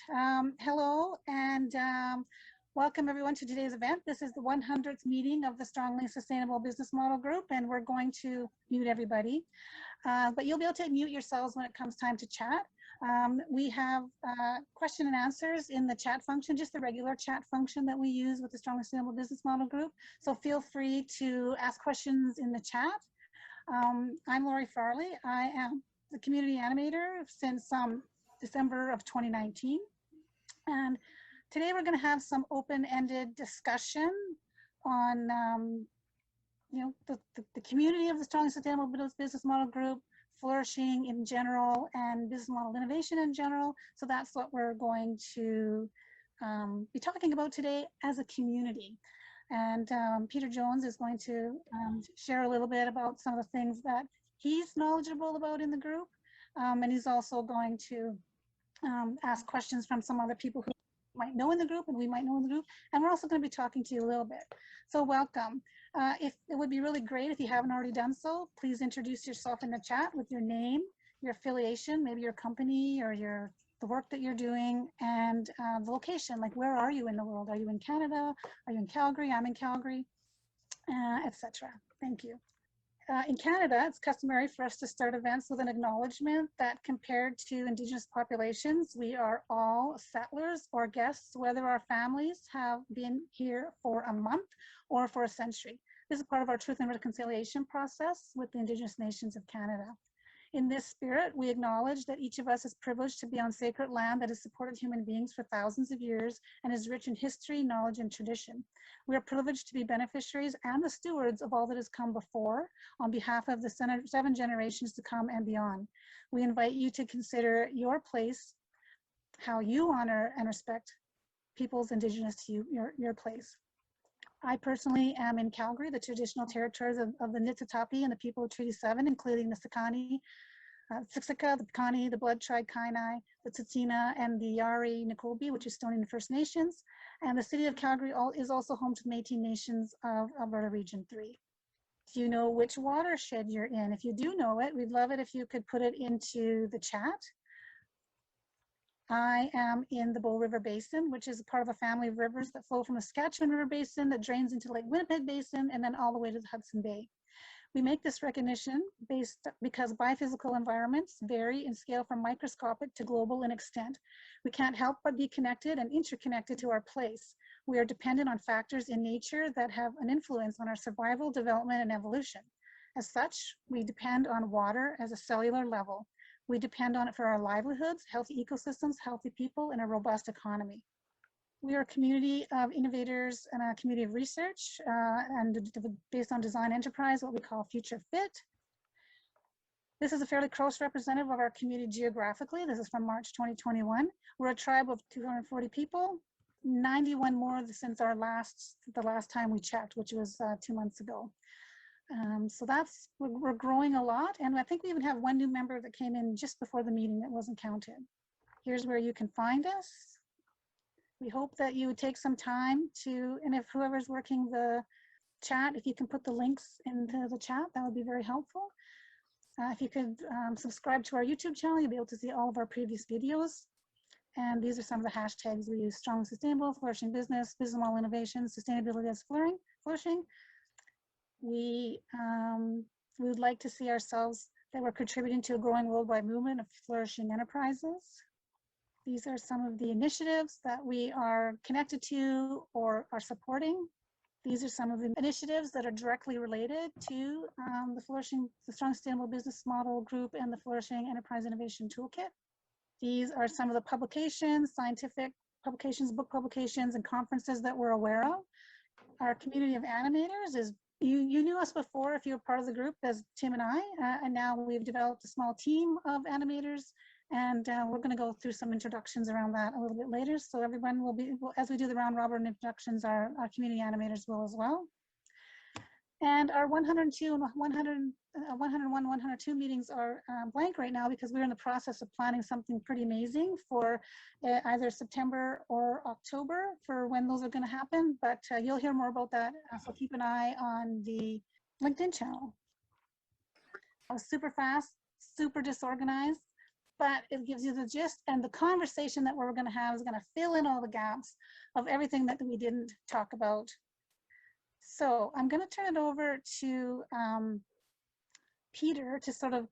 Hello and welcome everyone to today's event. This is the 100th meeting of the Strongly Sustainable Business Model Group, and we're going to mute everybody. But you'll be able to mute yourselves when it comes time to chat. We have question and answers in the chat function, just the regular chat function that we use with the Strongly Sustainable Business Model Group. So feel free to ask questions in the chat. I'm Lori Farley. I am the community animator since December of 2019. And today we're going to have some open-ended discussion on the community of the Strongly Sustainable Business Model Group, flourishing in general, and business model innovation in general. So that's what we're going to be talking about today as a community. And Peter Jones is going to share a little bit about some of the things that he's knowledgeable about in the group. And he's also going to ask questions from some other people who might know in the group and we might know in the group. And we're also going to be talking to you a little bit. So welcome. If it would be really great if you haven't already done so, please introduce yourself in the chat with your name, your affiliation, maybe your company or the work that you're doing, and the location, like where are you in the world? Are you in Canada? Are you in Calgary? I'm in Calgary, etc. Thank you. In Canada, it's customary for us to start events with an acknowledgement that compared to Indigenous populations, we are all settlers or guests, whether our families have been here for a month or for a century. This is part of our Truth and Reconciliation process with the Indigenous Nations of Canada. In this spirit, we acknowledge that each of us is privileged to be on sacred land that has supported human beings for thousands of years and is rich in history, knowledge, and tradition. We are privileged to be beneficiaries and the stewards of all that has come before on behalf of the 7 generations to come and beyond. We invite you to consider your place, how you honor and respect peoples indigenous to you, your place. I personally am in Calgary, the traditional territories of the Niitsitapi and the people of Treaty 7, including the Sakani, Siksika, the Piikani, the Blood Tribe Kainai, the Tsuut'ina, and the Yari Nicobi, which is Stonian First Nations. And the city of Calgary is also home to the Métis Nations of Alberta Region 3. Do you know which watershed you're in? If you do know it, we'd love it if you could put it into the chat. I am in the Bow River Basin, which is a part of a family of rivers that flow from the Saskatchewan River Basin that drains into Lake Winnipeg Basin and then all the way to the Hudson Bay. We make this recognition because biophysical environments vary in scale from microscopic to global in extent. We can't help but be connected and interconnected to our place. We are dependent on factors in nature that have an influence on our survival, development, and evolution. As such, we depend on water as a cellular level. We depend on it for our livelihoods, healthy ecosystems, healthy people, and a robust economy. We are a community of innovators and a community of research and based on design enterprise, what we call Future Fit. This is a fairly close representative of our community geographically. This is from March 2021. We're a tribe of 240 people, 91 more since the last time we checked, which was 2 months ago. So we're growing a lot, and I think we even have one new member that came in just before the meeting that wasn't counted. Here's where you can find us. We hope that you would take some time to, and if whoever's working the chat, if you can put the links into the chat, that would be very helpful. If you could subscribe to our YouTube channel, you'll be able to see all of our previous videos. And these are some of the hashtags we use: strong, sustainable, flourishing business, business model innovation, sustainability as flourishing. We would like to see ourselves that we're contributing to a growing worldwide movement of flourishing enterprises. These are some of the initiatives that we are connected to or are supporting. These are some of the initiatives that are directly related to the Strong Sustainable Business Model Group and the Flourishing Enterprise Innovation Toolkit. These are some of the publications, scientific publications, book publications, and conferences that we're aware of. Our community of animators is, you knew us before if you were part of the group as Tim and I, and now we've developed a small team of animators, and we're going to go through some introductions around that a little bit later. So everyone will be, as we do the round robin introductions, our community animators will as well. And our 102 and 101, 102 meetings are blank right now because we're in the process of planning something pretty amazing for either September or October for when those are going to happen. But you'll hear more about that. So keep an eye on the LinkedIn channel. Super fast, super disorganized. but it gives you the gist, and the conversation that we're going to have is going to fill in all the gaps of everything that we didn't talk about. So I'm going to turn it over to Peter to sort of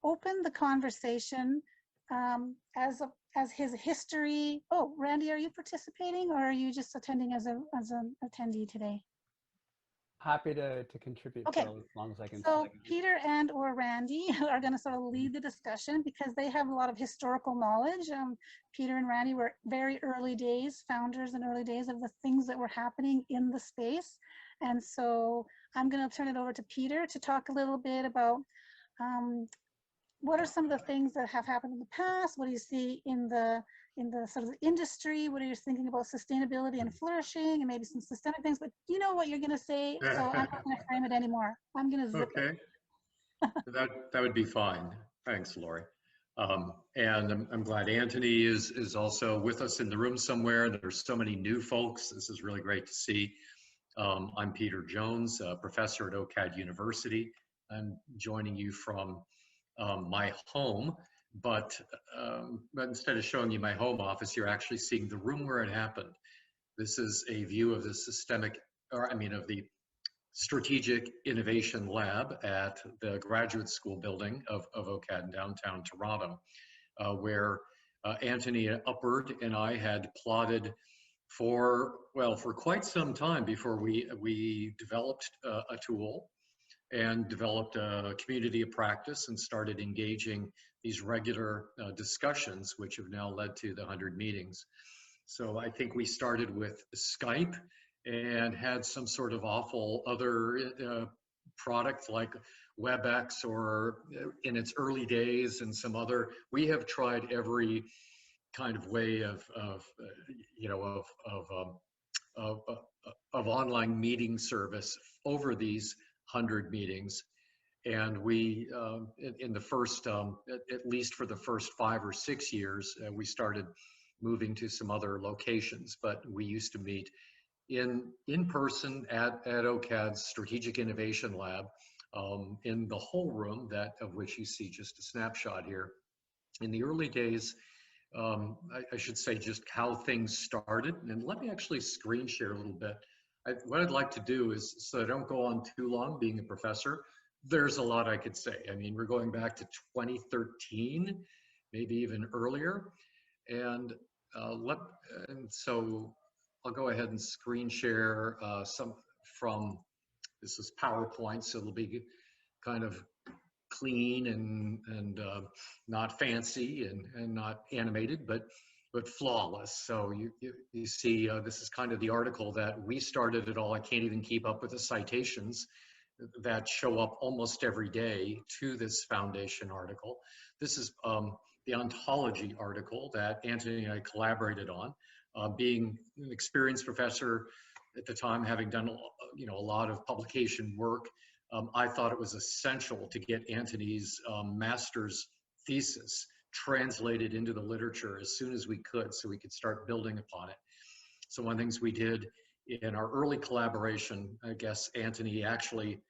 open the conversation as his history. Oh, Randy, are you participating, or are you just attending as an attendee today? Happy to contribute, okay. Phil, as long as I can. So Peter and or Randy are going to sort of lead the discussion because they have a lot of historical knowledge. Peter and Randy were very early days, founders in early days of the things that were happening in the space. And so I'm going to turn it over to Peter to talk a little bit about what are some of the things that have happened in the past? What do you see in the sort of industry? What are you thinking about sustainability and flourishing, and maybe some systemic things? But you know what you're going to say, so I'm not going to frame it anymore. I'm going to zip it. that would be fine. Thanks, Lori. And I'm glad Anthony is also with us in the room somewhere. There's so many new folks. This is really great to see. I'm Peter Jones, a professor at OCAD University. I'm joining you from my home, but instead of showing you my home office, you're actually seeing the room where it happened. This is a view of the of the Strategic Innovation Lab at the Graduate School building of OCAD in downtown Toronto, where Anthony Uppard and I had plotted for quite some time before we developed a tool and developed a community of practice and started engaging these regular discussions, which have now led to the 100 meetings. So I think we started with Skype and had some sort of awful other product like WebEx, or in its early days, and some other. We have tried every kind of way of online meeting service over these 100 meetings, and we in the first at least for the first 5 or 6 years we started moving to some other locations, but we used to meet in person at OCAD's Strategic Innovation Lab, in the whole room, that of which you see just a snapshot here. In the early days, I should say just how things started, and let me actually screen share a little bit. What I'd like to do is, so I don't go on too long being a professor, there's a lot I could say. I mean, we're going back to 2013, maybe even earlier. And so I'll go ahead and screen share some from, this is PowerPoint, so it'll be kind of clean and not fancy and not animated, but flawless. So you see, this is kind of the article that we started it all. I can't even keep up with the citations that show up almost every day to this foundation article. This is the ontology article that Anthony and I collaborated on. Being an experienced professor at the time, having done a lot of publication work, I thought it was essential to get Anthony's master's thesis translated into the literature as soon as we could, so we could start building upon it. So one of the things we did in our early collaboration, I guess Anthony actually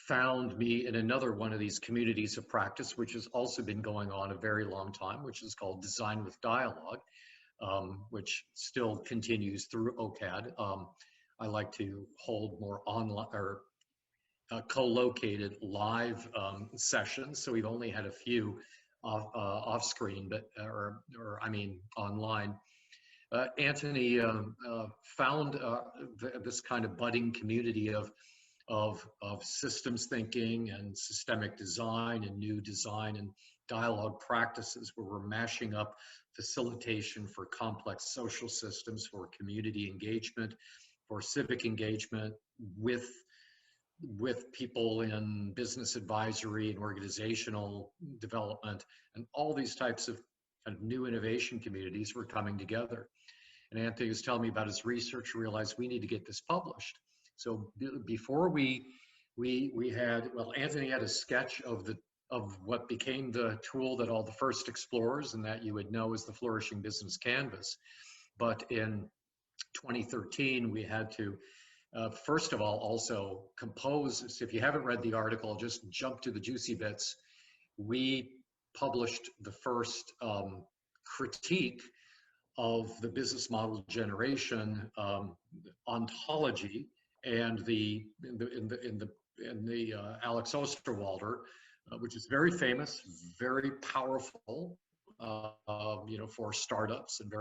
found me in another one of these communities of practice, which has also been going on a very long time, which is called Design with Dialogue, which still continues through OCAD. I like to hold more online or co-located live sessions, so we've only had a few off screen, but I mean online. Anthony found this kind of budding community of systems thinking and systemic design and new design and dialogue practices, where we're mashing up facilitation for complex social systems, for community engagement, for civic engagement with people in business advisory and organizational development, and all these types of kind of new innovation communities were coming together. And Anthony was telling me about his research, realized we need to get this published. So before we had, Anthony had a sketch of what became the tool that all the first explorers and that you would know as the Flourishing Business Canvas. But in 2013, we had to, first of all, also compose. So if you haven't read the article, just jump to the juicy bits. We published the first critique of the business model generation ontology, and in the Alex Osterwalder, which is very famous, very powerful, for startups, and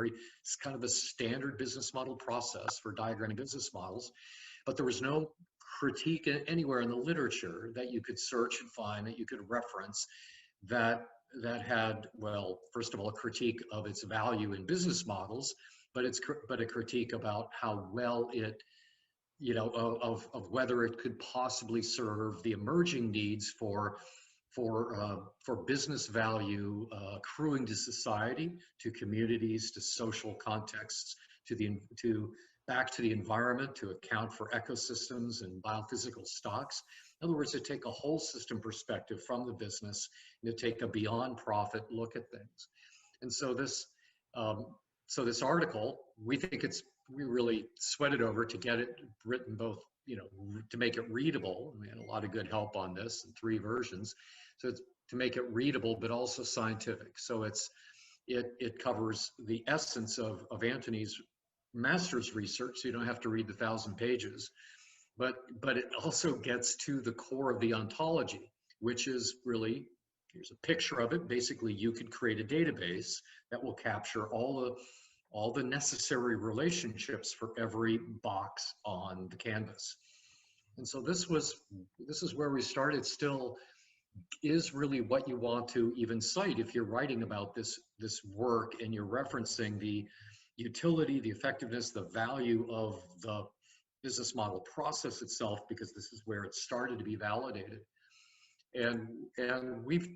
it's kind of a standard business model process for diagramming business models. But there was no critique anywhere in the literature that you could search and find, that you could reference, that had, well, first of all, a critique of its value in business models, but a critique about how well it, of whether it could possibly serve the emerging needs for business value accruing to society, to communities, to social contexts, back to the environment, to account for ecosystems and biophysical stocks. In other words, to take a whole system perspective from the business, and to take a beyond profit look at things. And so this article, we really sweated over to get it written, both, to make it readable. We had a lot of good help on this in 3 versions. So it's to make it readable, but also scientific. So it covers the essence of Anthony's master's research, so you don't have to read the 1,000 pages. But it also gets to the core of the ontology, which is really, here's a picture of it. Basically, you could create a database that will capture all the necessary relationships for every box on the canvas. And so this is where we started. Still is really what you want to even cite if you're writing about this work, and you're referencing the utility, the effectiveness, the value of the business model process itself, because this is where it started to be validated. And we've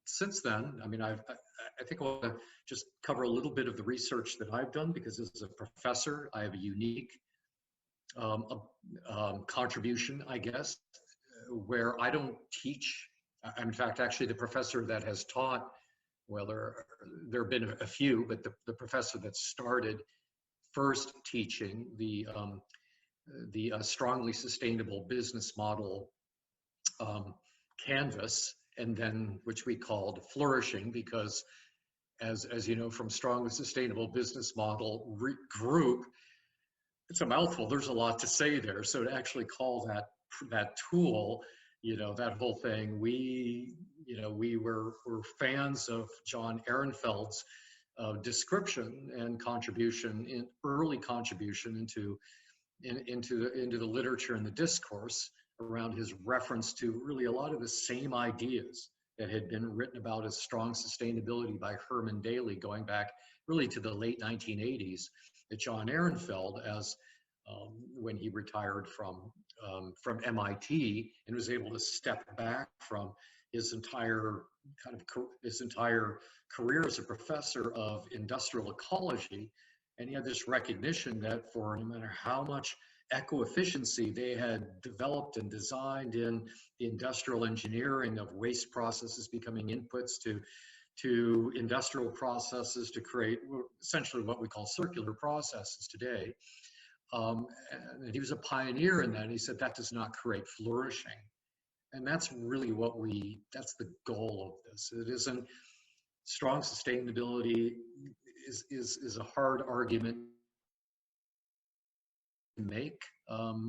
since then, I mean, I think I want to just cover a little bit of the research that I've done, because as a professor, I have a unique contribution, I guess, where I don't teach. I'm, in fact, actually the professor that has taught, well, there have been a few, but the professor that started first teaching the strongly sustainable business model canvas, and then which we called Flourishing, because as you know, from strongly sustainable business model group, it's a mouthful. There's a lot to say there. So to actually call that tool, that whole thing, we were fans of John Ehrenfeld's description and contribution, early contribution into the literature and the discourse around his reference to really a lot of the same ideas that had been written about as strong sustainability by Herman Daly, going back really to the late 1980s, that John Ehrenfeld, as when he retired from MIT and was able to step back from his entire career as a professor of industrial ecology, and he had this recognition that for no matter how much eco-efficiency they had developed and designed in the industrial engineering of waste processes becoming inputs to industrial processes to create essentially what we call circular processes today. And he was a pioneer in that. He said that does not create flourishing. And that's really that's the goal of this. It isn't strong sustainability is a hard argument to make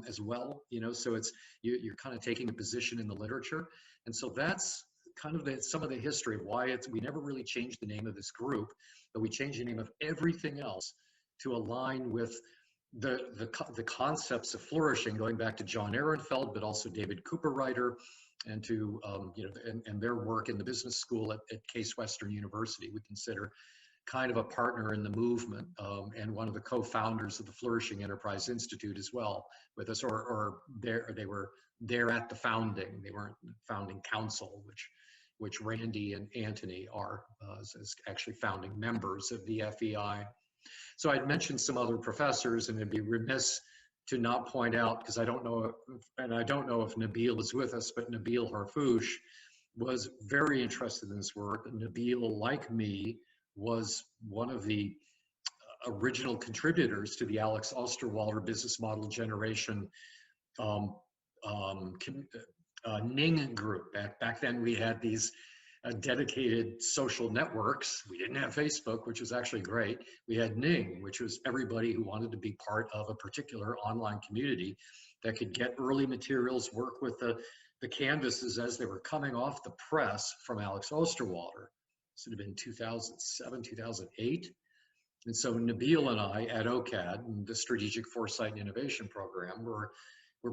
as well, so it's, you're kind of taking a position in the literature. And so that's kind of some of the history of why we never really changed the name of this group, but we changed the name of everything else to align with the concepts of flourishing, going back to John Ehrenfeld, but also David Cooperrider, and to and their work in the business school at Case Western University. We consider kind of a partner in the movement, and one of the co-founders of the Flourishing Enterprise Institute as well with us, or they were there at the founding. They weren't founding council, which Randy and Anthony are as actually founding members of the FEI. So I'd mentioned some other professors, and it'd be remiss to not point out, because I don't know if Nabil is with us, but Nabil Harfouche was very interested in this work. Nabil, like me, was one of the original contributors to the Alex Osterwalder business model generation Ning group. Back then we had these dedicated social networks. We didn't have Facebook, which was actually great. We had Ning, which was everybody who wanted to be part of a particular online community that could get early materials, work with the canvases as they were coming off the press from Alex Osterwalder. This would have been 2007, 2008. And so Nabil and I at OCAD, the Strategic Foresight and Innovation Program, were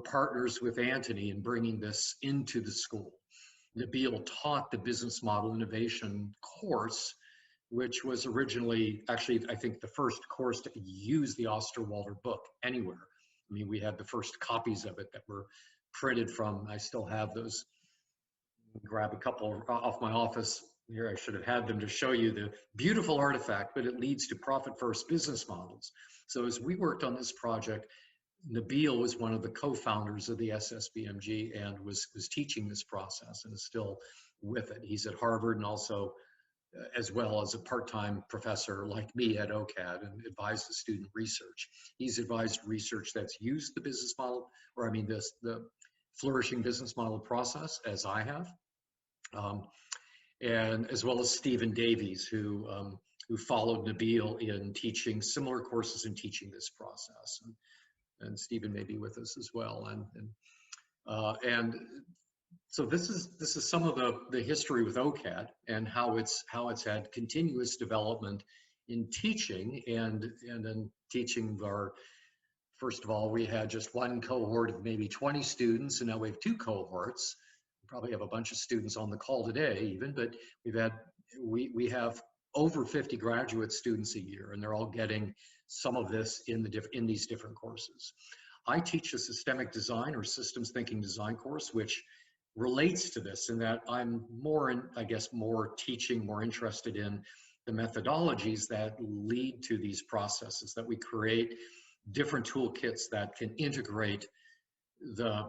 partners with Anthony in bringing this into the school. Nabil taught the business model innovation course, which was originally, actually, I think the first course to use the Osterwalder book anywhere. I mean, we had the first copies of it that were printed from, I still have those, grab a couple off my office here. I should have had them to show you the beautiful artifact, but it leads to profit-first business models. So as we worked on this project, Nabil was one of the co-founders of the SSBMG and was teaching this process and is still with it. He's at Harvard and also as well as a part-time professor like me at OCAD and advises student research. He's advised research that's used the business model, or I mean the flourishing business model process, as I have. And as well as Stephen Davies, who followed Nabil in teaching similar courses and teaching this process. And Stephen may be with us as well. And so this is some of the history with OCAD and how it's had continuous development in teaching and in teaching our. First of all, we had just one cohort of maybe 20 students, and now we have 2 cohorts. We probably have a bunch of students on the call today even, but we have over 50 graduate students a year, and they're all getting some of this in these different courses. I teach a systemic design or systems thinking design course, which relates to this in that I'm more interested in the methodologies that lead to these processes, that we create different toolkits that can integrate the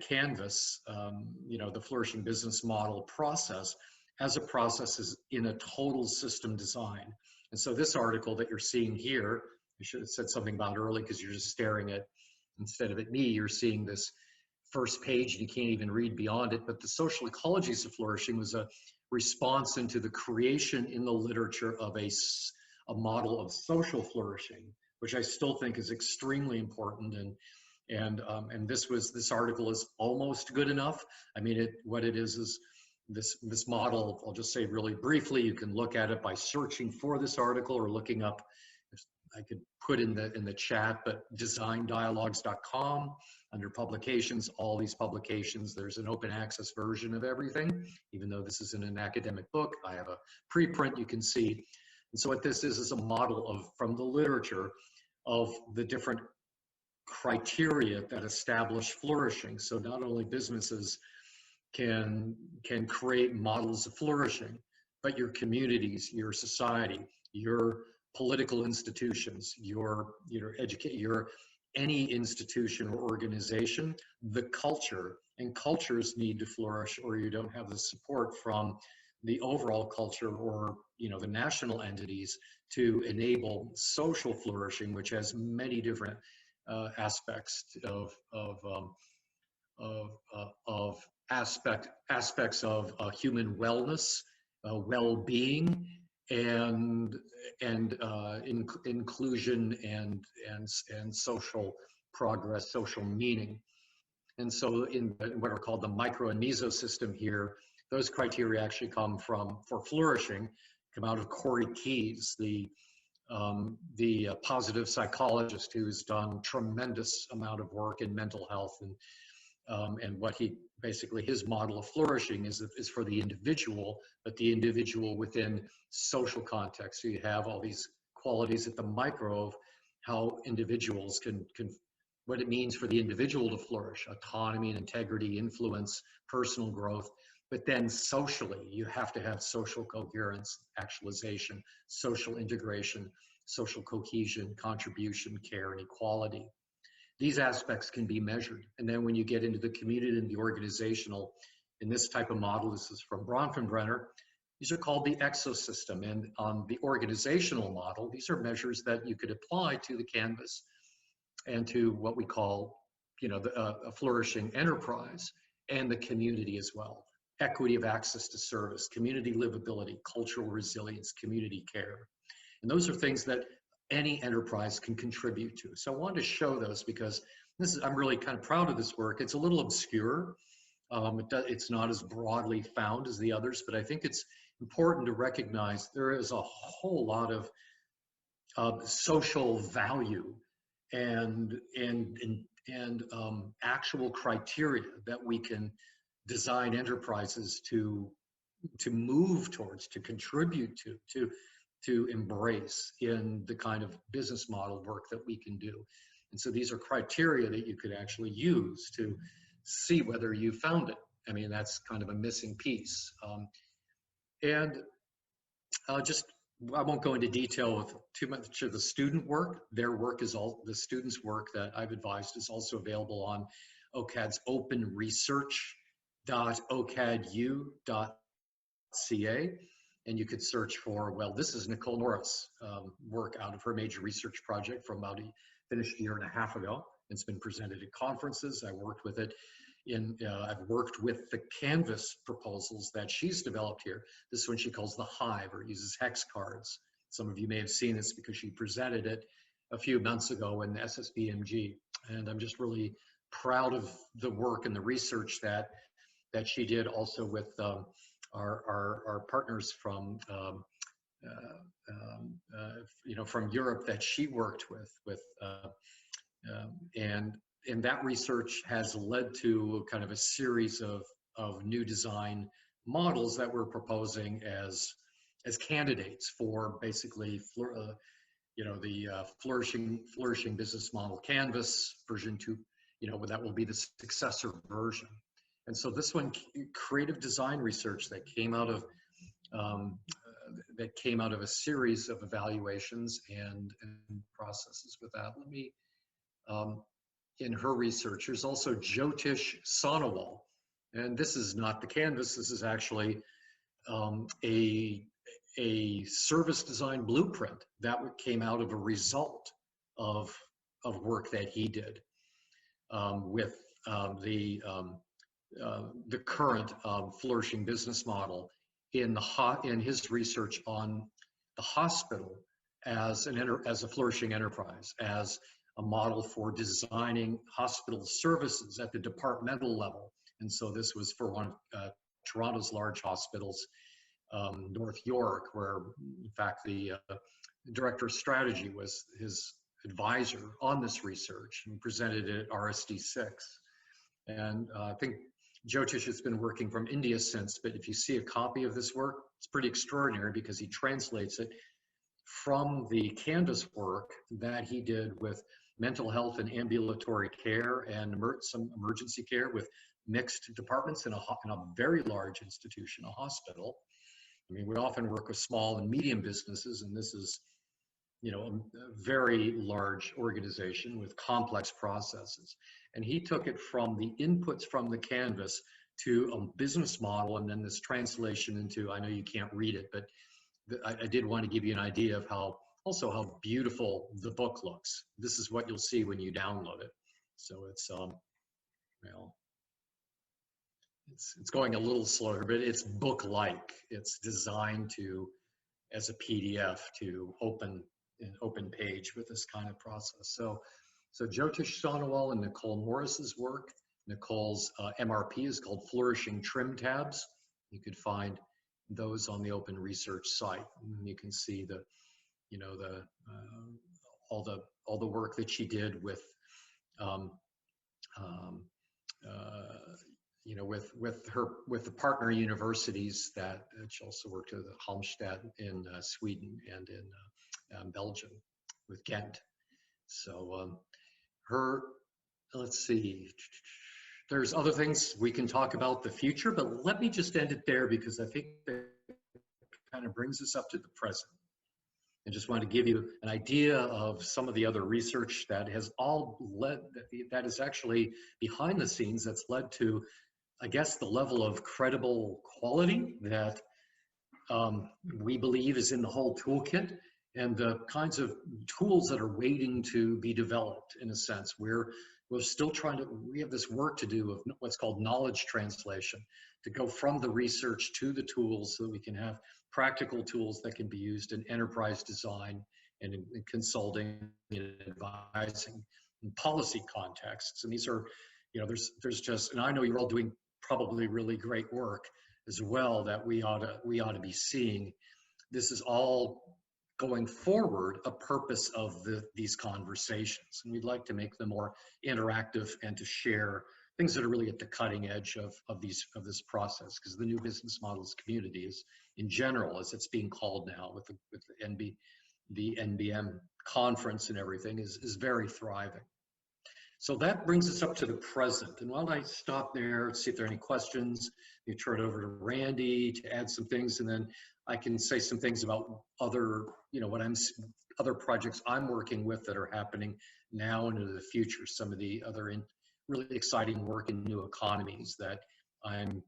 canvas, the flourishing business model process as a process is in a total system design. And so this article that you're seeing here, I should have said something about early because you're just staring at, instead of at me, you're seeing this first page and you can't even read beyond it. But the social ecologies of flourishing was a response into the creation in the literature of a model of social flourishing, which I still think is extremely important. And this article is almost good enough. I mean, what it is this model. I'll just say really briefly. You can look at it by searching for this article or looking up. I could put in the chat, but designdialogues.com under publications. All these publications. There's an open access version of everything. Even though this isn't an academic book, I have a preprint you can see. And so what this is a model from the literature of the different criteria that establish flourishing. So not only businesses can create models of flourishing, but your communities, your society, your political institutions, your any institution or organization, the culture, and cultures need to flourish or you don't have the support from the overall culture or the national entities to enable social flourishing, which has many different aspects aspects of human wellness, well-being, and inclusion and social progress, social meaning. And so in what are called the micro and meso system here, those criteria actually for flourishing, come out of Corey Keyes, the positive psychologist who's done tremendous amount of work in mental health and what his model of flourishing is for the individual, but the individual within social context. So you have all these qualities at the micro of how individuals can what it means for the individual to flourish, autonomy and integrity, influence, personal growth. But then socially, you have to have social coherence, actualization, social integration, social cohesion, contribution, care, and equality. These aspects can be measured. And then when you get into the community and the organizational, in this type of model, this is from Bronfenbrenner, these are called the exosystem. And on the organizational model, these are measures that you could apply to the canvas and to what we call, a flourishing enterprise and the community as well. equity of access to service, community livability, cultural resilience, community care. And those are things that any enterprise can contribute to. So I wanted to show those because I'm really kind of proud of this work. It's a little obscure. It's not as broadly found as the others, but I think it's important to recognize there is a whole lot of social value and actual criteria that we can design enterprises to move towards, to contribute to embrace in the kind of business model work that we can do. And so these are criteria that you could actually use to see whether you found it. I mean, that's kind of a missing piece. I won't go into detail with too much of the student work. Their work is all, the students' work that I've advised is also available on OCAD's openresearch.ocadu.ca. And you could search for, well, this is Nicole Norris work out of her major research project from about a finished year and a half ago. It's been presented at conferences. I worked with it I've worked with the Canvas proposals that she's developed here. This one she calls the Hive, or uses hex cards. Some of you may have seen this because she presented it a few months ago in SSBMG. And I'm just really proud of the work and the research that she did also with our partners from from Europe that she worked with and that research has led to kind of a series of new design models that we're proposing as candidates for basically the flourishing business model Canvas version 2. That will be the successor version. And so this one, creative design research that came out of a series of evaluations and processes with that. Let me. In her research, there's also Jyotish Sonowal, and this is not the Canvas. This is actually a service design blueprint that came out of a result of work that he did with the current flourishing business model in his research on the hospital as a flourishing enterprise, as a model for designing hospital services at the departmental level. And so this was for one of Toronto's large hospitals, North York, where in fact the director of strategy was his advisor on this research and presented it at RSD6. And I think Jyotish has been working from India since, but if you see a copy of this work, it's pretty extraordinary because he translates it from the Canvas work that he did with mental health and ambulatory care and some emergency care with mixed departments in a very large institution, a hospital. I mean, we often work with small and medium businesses, and this is, a very large organization with complex processes. And he took it from the inputs from the Canvas to a business model, and then this translation into, I know you can't read it, but I did want to give you an idea of how beautiful the book looks. This is what you'll see when you download it. So it's it's going a little slower, but it's book-like. It's designed as a PDF to open page with this kind of process. So Jyotish Sonowal and Nicole Norris's work. Nicole's MRP is called Flourishing Trim Tabs. You could find those on the Open Research site. And you can see all the work that she did with with the partner universities that she also worked at Halmstad in Sweden and in Belgium with Ghent. So let's see. There's other things we can talk about the future, but let me just end it there because I think that kind of brings us up to the present. I just want to give you an idea of some of the other research that has that is actually behind the scenes that's led to, I guess, the level of credible quality that we believe is in the whole toolkit, and the kinds of tools that are waiting to be developed. In a sense, we're we're still we have this work to do of what's called knowledge translation, to go from the research to the tools so that we can have practical tools that can be used in enterprise design and in consulting and advising in policy contexts. And these are, there's just, and I know you're all doing probably really great work as well that we ought to be seeing. This is all going forward a purpose of these conversations, and we'd like to make them more interactive and to share things that are really at the cutting edge of this process, because the new business models community is, in general, as it's being called now with the NBM conference and everything, is very thriving. So that brings us up to the present. And while I stop there, see if there are any questions, you turn it over to Randy to add some things, and then I can say some things about other, other projects I'm working with that are happening now and into the future. Some of the other really exciting work in new economies that I'm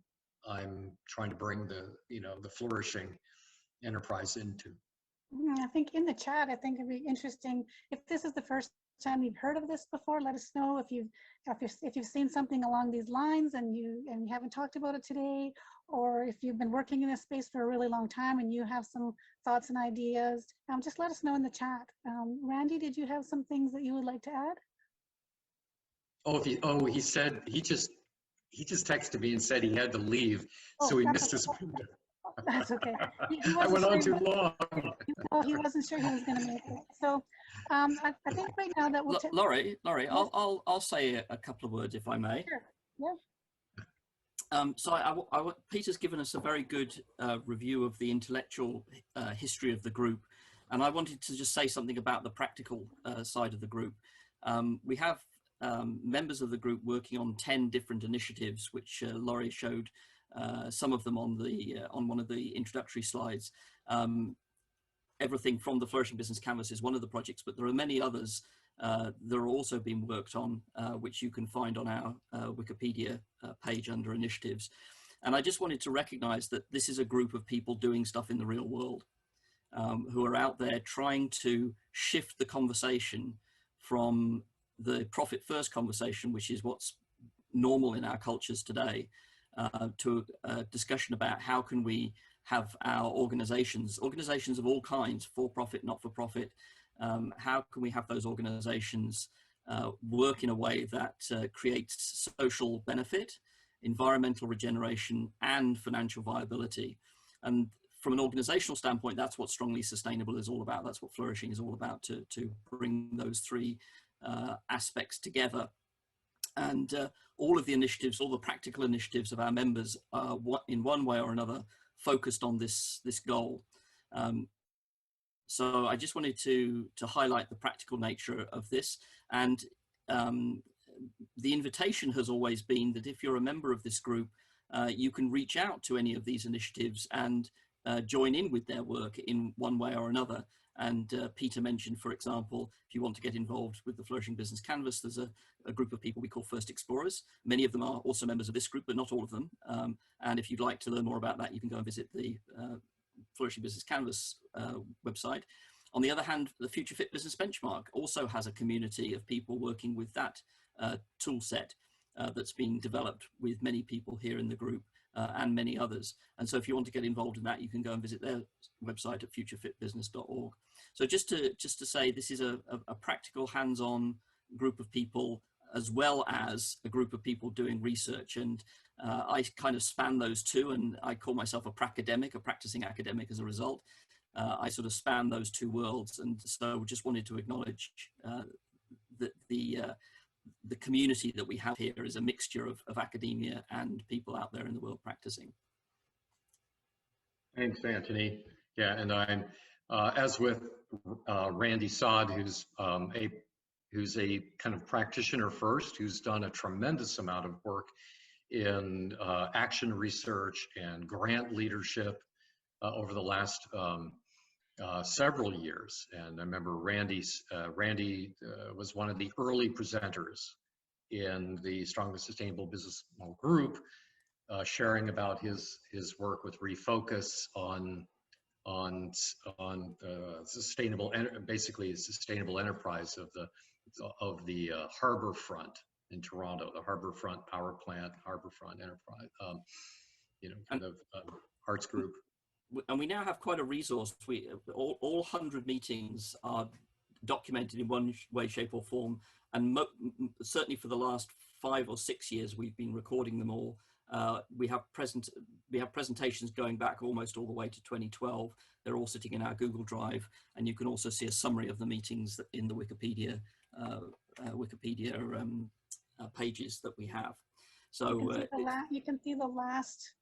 trying to bring the flourishing enterprise into. I think in the chat, I think it'd be interesting if this is the first time you've heard of this before. Let us know if you've seen something along these lines and you haven't talked about it today, or if you've been working in this space for a really long time and you have some thoughts and ideas. Just let us know in the chat. Randy, did you have some things that you would like to add? He said he just texted me and said he had to leave, so he missed his window. That's okay. I went on too long. He wasn't sure he was going to make it. So I think right now that we'll Laurie, yes. I'll say a couple of words if I may. Sure. Yeah. So Peter's given us a very good review of the intellectual history of the group, and I wanted to just say something about the practical side of the group. We have members of the group working on 10 different initiatives, which Laurie showed some of them on one of the introductory slides. Everything from the Flourishing Business Canvas is one of the projects, but there are many others that are also being worked on, which you can find on our Wikipedia page under initiatives. And I just wanted to recognize that this is a group of people doing stuff in the real world, who are out there trying to shift the conversation from the profit first conversation, which is what's normal in our cultures today, to a discussion about how can we have our organizations of all kinds, for profit, not for profit, how can we have those organizations work in a way that creates social benefit, environmental regeneration, and financial viability. And from an organizational standpoint, that's what Strongly Sustainable is all about. That's what Flourishing is all about, to bring those three aspects together. And all of the initiatives, all the practical initiatives of our members are in one way or another focused on this goal. So I just wanted to highlight the practical nature of this. And the invitation has always been that if you're a member of this group, you can reach out to any of these initiatives and join in with their work in one way or another. And Peter mentioned, for example, if you want to get involved with the Flourishing Business Canvas, there's a group of people we call First Explorers. Many of them are also members of this group, but not all of them. And if you'd like to learn more about that, you can go and visit the Flourishing Business Canvas website. On the other hand, the Future Fit Business Benchmark also has a community of people working with that tool set that's being developed with many people here in the group. And many others. And so if you want to get involved in that, you can go and visit their website at futurefitbusiness.org. So just to say, this is a practical, hands-on group of people, as well as a group of people doing research. And I kind of span those two, and I call myself a pracademic, a practicing academic as a result. I sort of span those two worlds. And so just wanted to acknowledge that the community that we have here is a mixture of academia and people out there in the world practicing. Thanks, Anthony. Yeah, and I'm, as with Randy Saad, who's a kind of practitioner first, who's done a tremendous amount of work in action research and grant leadership over the last several years. And I remember Randy was one of the early presenters in the Strongly Sustainable Business Model group, sharing about his work with Refocus on sustainable, basically sustainable enterprise of the harbor front in Toronto, the Harbourfront Power Plant, Harbourfront Enterprise, kind of arts group. And we now have quite a resource. All 100 meetings are documented in one way, shape, or form, and certainly for the last 5 or 6 years, we've been recording them all. We have presentations going back almost all the way to 2012. They're all sitting in our Google Drive, and you can also see a summary of the meetings in the Wikipedia pages that we have. So you can see the last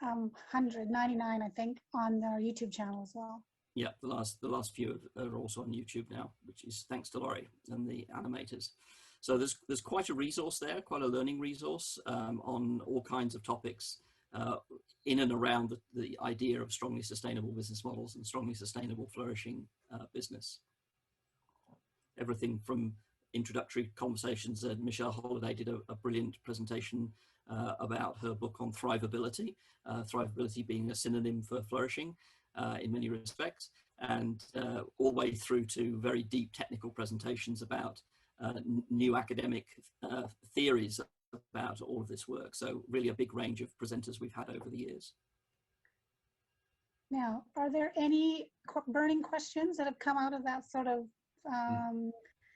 199, I think, on our YouTube channel as well. Yeah, the last few are also on YouTube now, which is thanks to Laurie and the animators. So there's quite a resource there, quite a learning resource on all kinds of topics in and around the idea of strongly sustainable business models and strongly sustainable flourishing business. Everything from introductory conversations. Michelle Holliday did a brilliant presentation about her book on thrivability, thrivability being a synonym for flourishing in many respects, and all the way through to very deep technical presentations about new academic theories about all of this work. So really a big range of presenters we've had over the years. Now, are there any burning questions that have come out of that sort of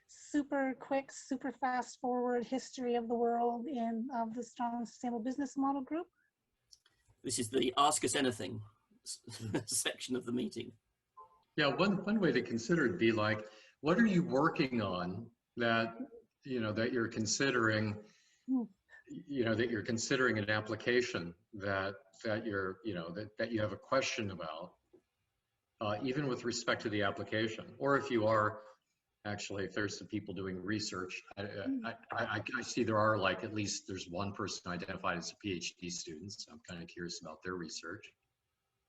super quick, super fast forward history of the world of the Strong Sustainable Business Model Group? This is the Ask Us Anything section of the meeting. Yeah, one way to consider it would be like, what are you working on that that you're considering, that you're considering an application that you're that you have a question about, even with respect to the application, or if you are actually, if there's some people doing research, I see there are at least there's one person identified as a PhD student, so I'm kind of curious about their research.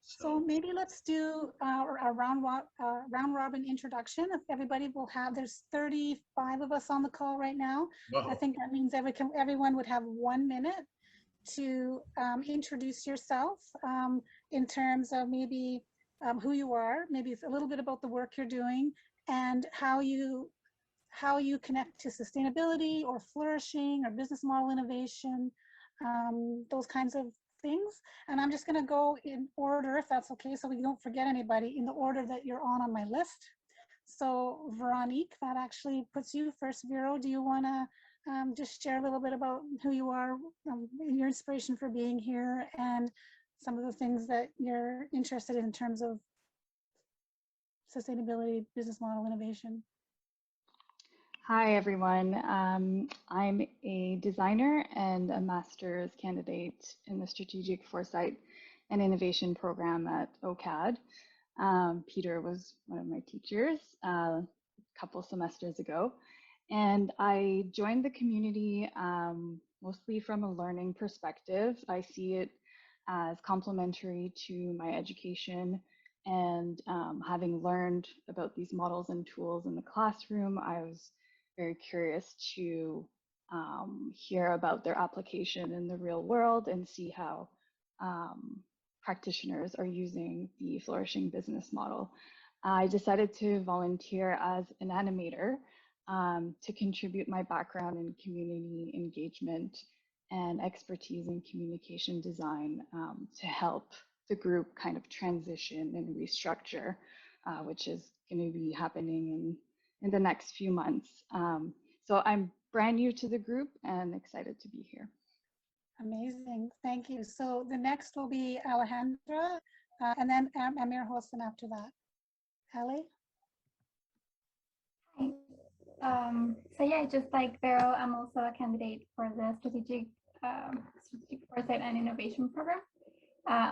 So maybe let's do a round robin introduction. If everybody will have, there's 35 of us on the call right now. Whoa. I think that means everyone would have 1 minute to introduce yourself in terms of maybe who you are, maybe it's a little bit about the work you're doing, and how you connect to sustainability or flourishing or business model innovation, those kinds of things. And I'm just going to go in order, if that's okay, so we don't forget anybody, in the order that you're on my list. So Veronique, that actually puts you first. Vero, do you want to just share a little bit about who you are, your inspiration for being here, and some of the things that you're interested in terms of sustainability, business model innovation? Hi, everyone. I'm a designer and a master's candidate in the Strategic Foresight and Innovation program at OCAD. Peter was one of my teachers a couple semesters ago, and I joined the community mostly from a learning perspective. I see it as complementary to my education, and having learned about these models and tools in the classroom, I was very curious to hear about their application in the real world and see how practitioners are using the flourishing business model. I decided to volunteer as an animator to contribute my background in community engagement and expertise in communication design to help the group kind of transition and restructure, which is going to be happening in the next few months. So I'm brand new to the group and excited to be here. Amazing, thank you. So the next will be Alejandra, and then Amir Hossein after that. Ali? Hi. So yeah, just like Vero, I'm also a candidate for the Strategic Foresight and Innovation program.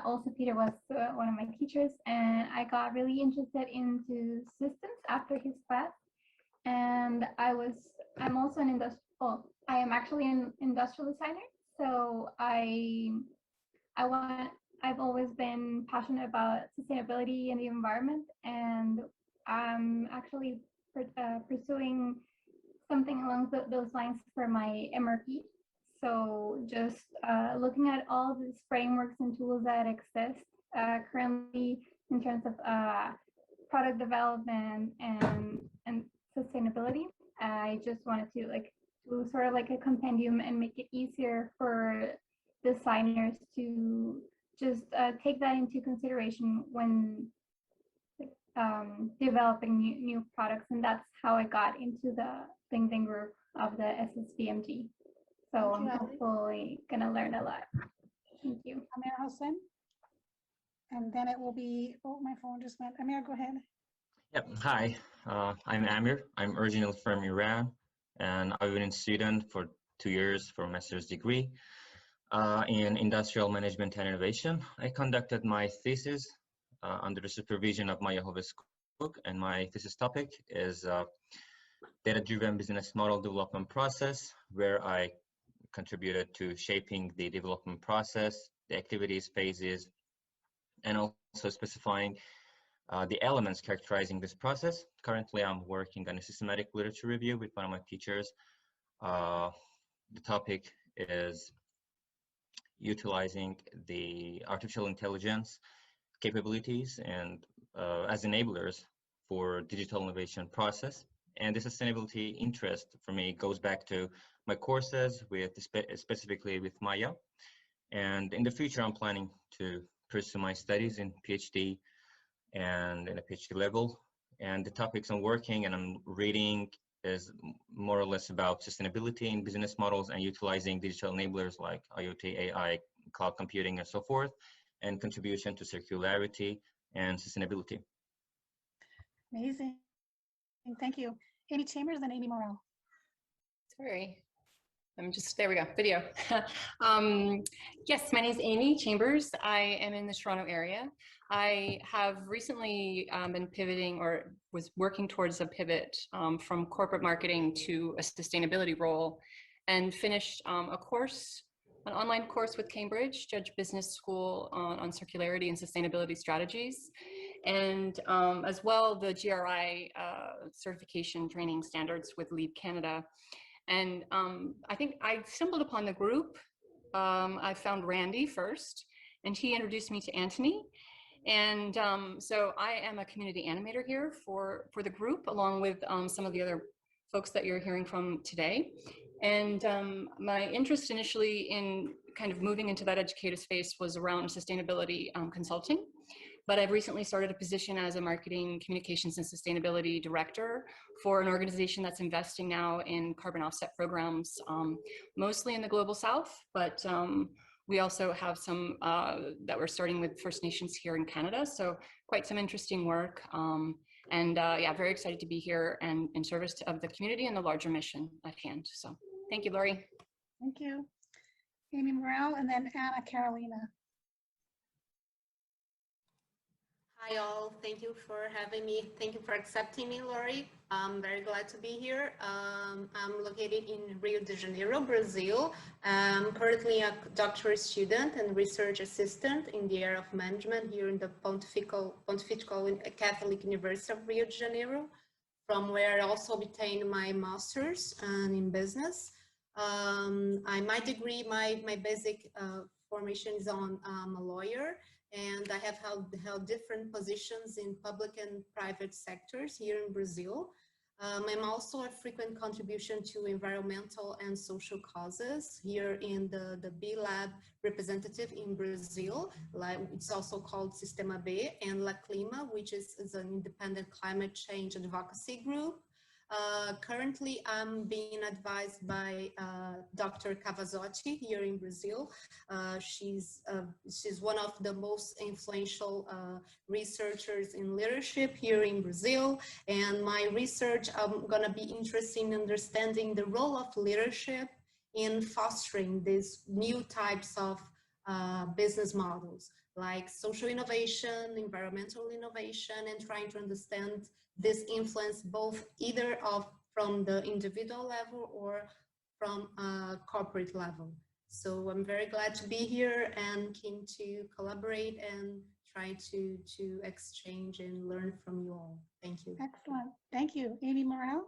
Also, Peter was one of my teachers, and I got really interested into systems after his class. And I'm also I am actually an industrial designer. So I've always been passionate about sustainability and the environment, and I'm actually pursuing something along those lines for my MRP. So just looking at all these frameworks and tools that exist currently in terms of product development and sustainability. I just wanted to do sort of like a compendium and make it easier for designers to just take that into consideration when developing new products. And that's how I got into the LinkedIn group of the SSBMG. So I'm hopefully gonna learn a lot. Thank you. Amir Hossein. And then it will be, oh, my phone just went. Amir, go ahead. Yep. Hi, I'm Amir. I'm originally from Iran, and I've been a student for 2 years for a master's degree in industrial management and innovation. I conducted my thesis under the supervision of my Jehovah's Cook, and my thesis topic is data-driven business model development process, where I contributed to shaping the development process, the activities, phases, and also specifying the elements characterizing this process. Currently, I'm working on a systematic literature review with one of my teachers. The topic is utilizing the artificial intelligence capabilities and as enablers for digital innovation process. And the sustainability interest for me goes back to my courses with specifically with Maya. And in the future, I'm planning to pursue my studies in PhD and in a PhD level. And the topics I'm working and I'm reading is more or less about sustainability in business models and utilizing digital enablers like IoT, AI, cloud computing, and so forth, and contribution to circularity and sustainability. Amazing. Thank you. Amy Chambers and Amy Morrell. Sorry. There we go, video. Yes, my name is Amy Chambers. I am in the Toronto area. I have recently been pivoting or was working towards a pivot from corporate marketing to a sustainability role and finished a course, an online course with Cambridge, Judge Business School on circularity and sustainability strategies. And as well, the GRI certification training standards with Lead Canada. And I think I stumbled upon the group. I found Randy first, and he introduced me to Anthony. And so I am a community animator here for the group, along with some of the other folks that you're hearing from today. And my interest initially in kind of moving into that educator space was around sustainability consulting. But I've recently started a position as a marketing, communications, and sustainability director for an organization that's investing now in carbon offset programs, mostly in the global south, but we also have some that we're starting with First Nations here in Canada. So quite some interesting work. Yeah, very excited to be here and in service of the community and the larger mission at hand. So thank you, Lori. Thank you. Amy Morrell, and then Anna Carolina. Hi all, thank you for having me. Thank you for accepting me, Lori. I'm very glad to be here. I'm located in Rio de Janeiro, Brazil. I'm currently a doctoral student and research assistant in the area of management here in the Pontifical Catholic University of Rio de Janeiro, from where I also obtained my master's in business. My degree, my basic formation is on I'm a lawyer, and I have held different positions in public and private sectors here in Brazil. I'm also a frequent contribution to environmental and social causes here in the B Lab representative in Brazil. It's also called Sistema B, and La Clima, which is an independent climate change advocacy group. Currently, I'm being advised by Dr. Cavazotti here in Brazil. She's one of the most influential researchers in leadership here in Brazil. And my research, I'm gonna be interested in understanding the role of leadership in fostering these new types of business models, like social innovation, environmental innovation, and trying to understand this influence both either from the individual level or from a corporate level. So I'm very glad to be here and keen to collaborate and try to exchange and learn from you all. Thank you. Excellent. Thank you. Amy Morrell.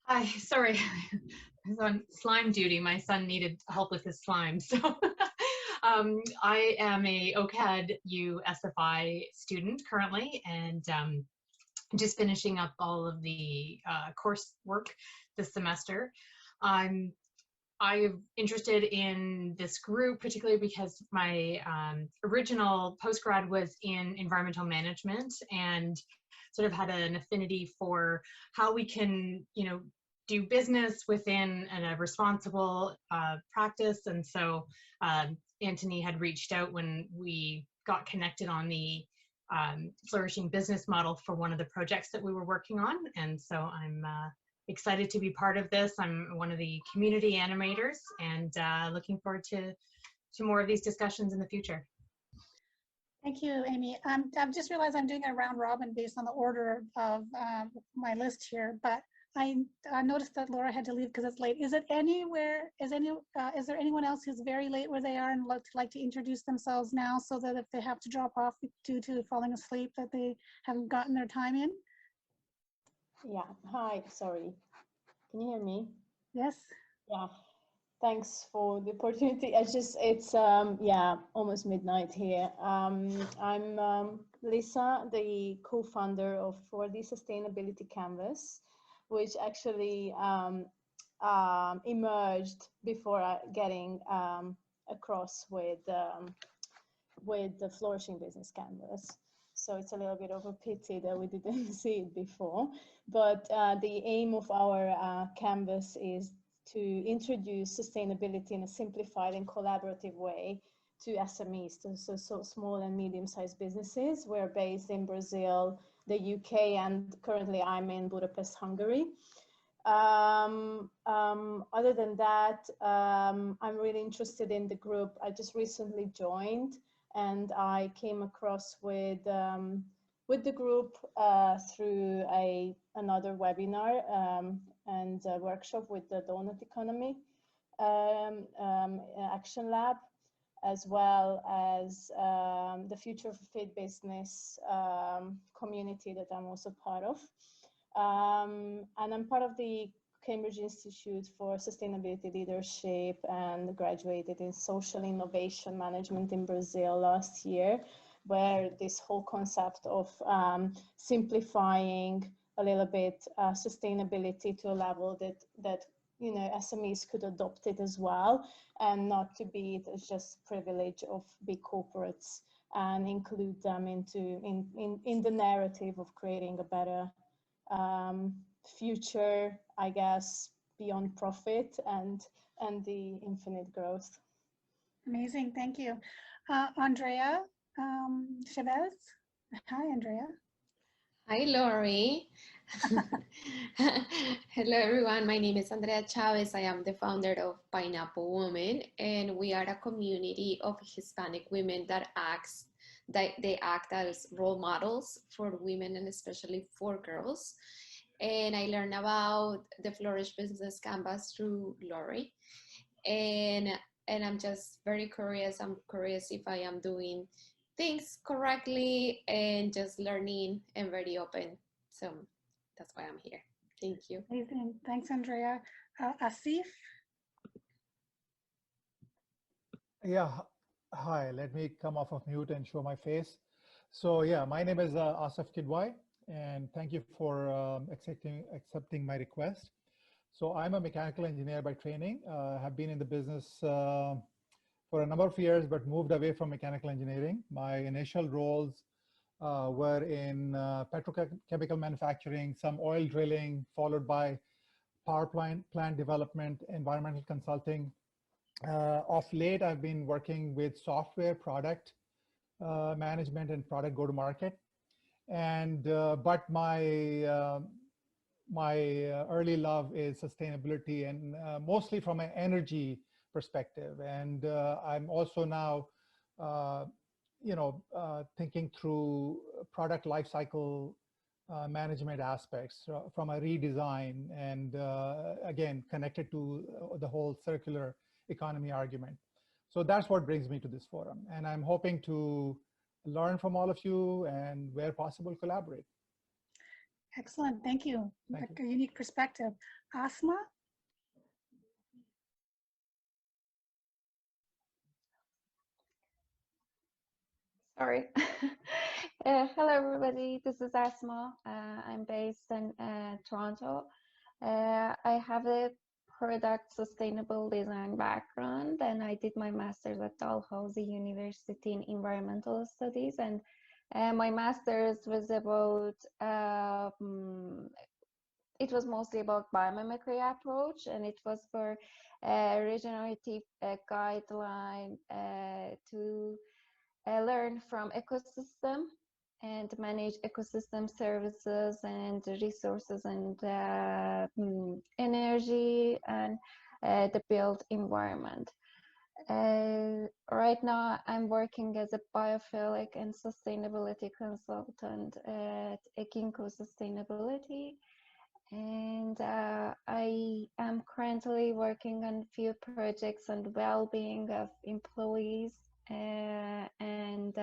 Hi, sorry, I was on slime duty. My son needed help with his slime. So I am a OCAD U SFI student currently, and just finishing up all of the coursework this semester. I'm interested in this group, particularly because my original postgrad was in environmental management and sort of had an affinity for how we can, do business within a responsible practice. And so Anthony had reached out when we got connected on the Flourishing business model for one of the projects that we were working on. And so I'm excited to be part of this. I'm one of the community animators and looking forward to more of these discussions in the future. Thank you, Amy. I've just realized I'm doing a round robin based on the order of my list here, but I noticed that Laura had to leave because it's late. Is there anyone else who's very late where they are and like to introduce themselves now so that if they have to drop off due to falling asleep that they haven't gotten their time in? Yeah, hi, sorry. Can you hear me? Yes. Yeah, thanks for the opportunity. It's yeah, almost midnight here. I'm Lisa, the co-founder for the Sustainability Canvas, which actually emerged before getting across with the Flourishing Business Canvas. So it's a little bit of a pity that we didn't see it before. But the aim of our canvas is to introduce sustainability in a simplified and collaborative way to SMEs, so small and medium-sized businesses. We're based in Brazil, the UK, and currently I'm in Budapest, Hungary. Other than that, I'm really interested in the group. I just recently joined, and I came across with the group through another webinar and a workshop with the Donut Economy Action Lab, as well as the Future for Fit Business community that I'm also part of. And I'm part of the Cambridge Institute for Sustainability Leadership and graduated in Social Innovation Management in Brazil last year, where this whole concept of simplifying a little bit sustainability to a level that SMEs could adopt it as well, and not to be it as just privilege of big corporates, and include them in the narrative of creating a better future, I guess, beyond profit and the infinite growth. Amazing, thank you. Andrea Chavez. Hi, Andrea. Hi, Lori. Hello, everyone. My name is Andrea Chavez. I am the founder of Pineapple Woman, and we are a community of Hispanic women that they act as role models for women and especially for girls. And I learned about the Flourish Business Canvas through Lori. And I'm just very curious. I'm curious if I am doing things correctly and just learning and very open. So that's why I'm here. Thank you. Amazing. Thanks, Andrea. Asif? Yeah, hi, let me come off of mute and show my face. So yeah, my name is Asif Kidwai, and thank you for accepting my request. So I'm a mechanical engineer by training. Have been in the business for a number of years, but moved away from mechanical engineering. My initial roles were in petrochemical manufacturing, some oil drilling, followed by power plant development, environmental consulting. Of late, I've been working with software product management and product go-to-market. And but my early love is sustainability, and mostly from an energy perspective. And I'm also now, thinking through product lifecycle management aspects from a redesign, and again, connected to the whole circular economy argument. So that's what brings me to this forum. And I'm hoping to learn from all of you and where possible, collaborate. Excellent, thank you. Thank A unique perspective. Asma? Sorry. Hello, everybody. This is Asma. I'm based in Toronto. I have a product sustainable design background, and I did my master's at Dalhousie University in environmental studies. And my master's was about, it was mostly about biomimicry approach, and it was for regenerative guideline to learn from ecosystem and manage ecosystem services and resources and energy and the built environment. Right now, I'm working as a biophilic and sustainability consultant at Ginkgo Sustainability. And I am currently working on a few projects on the well-being of employees and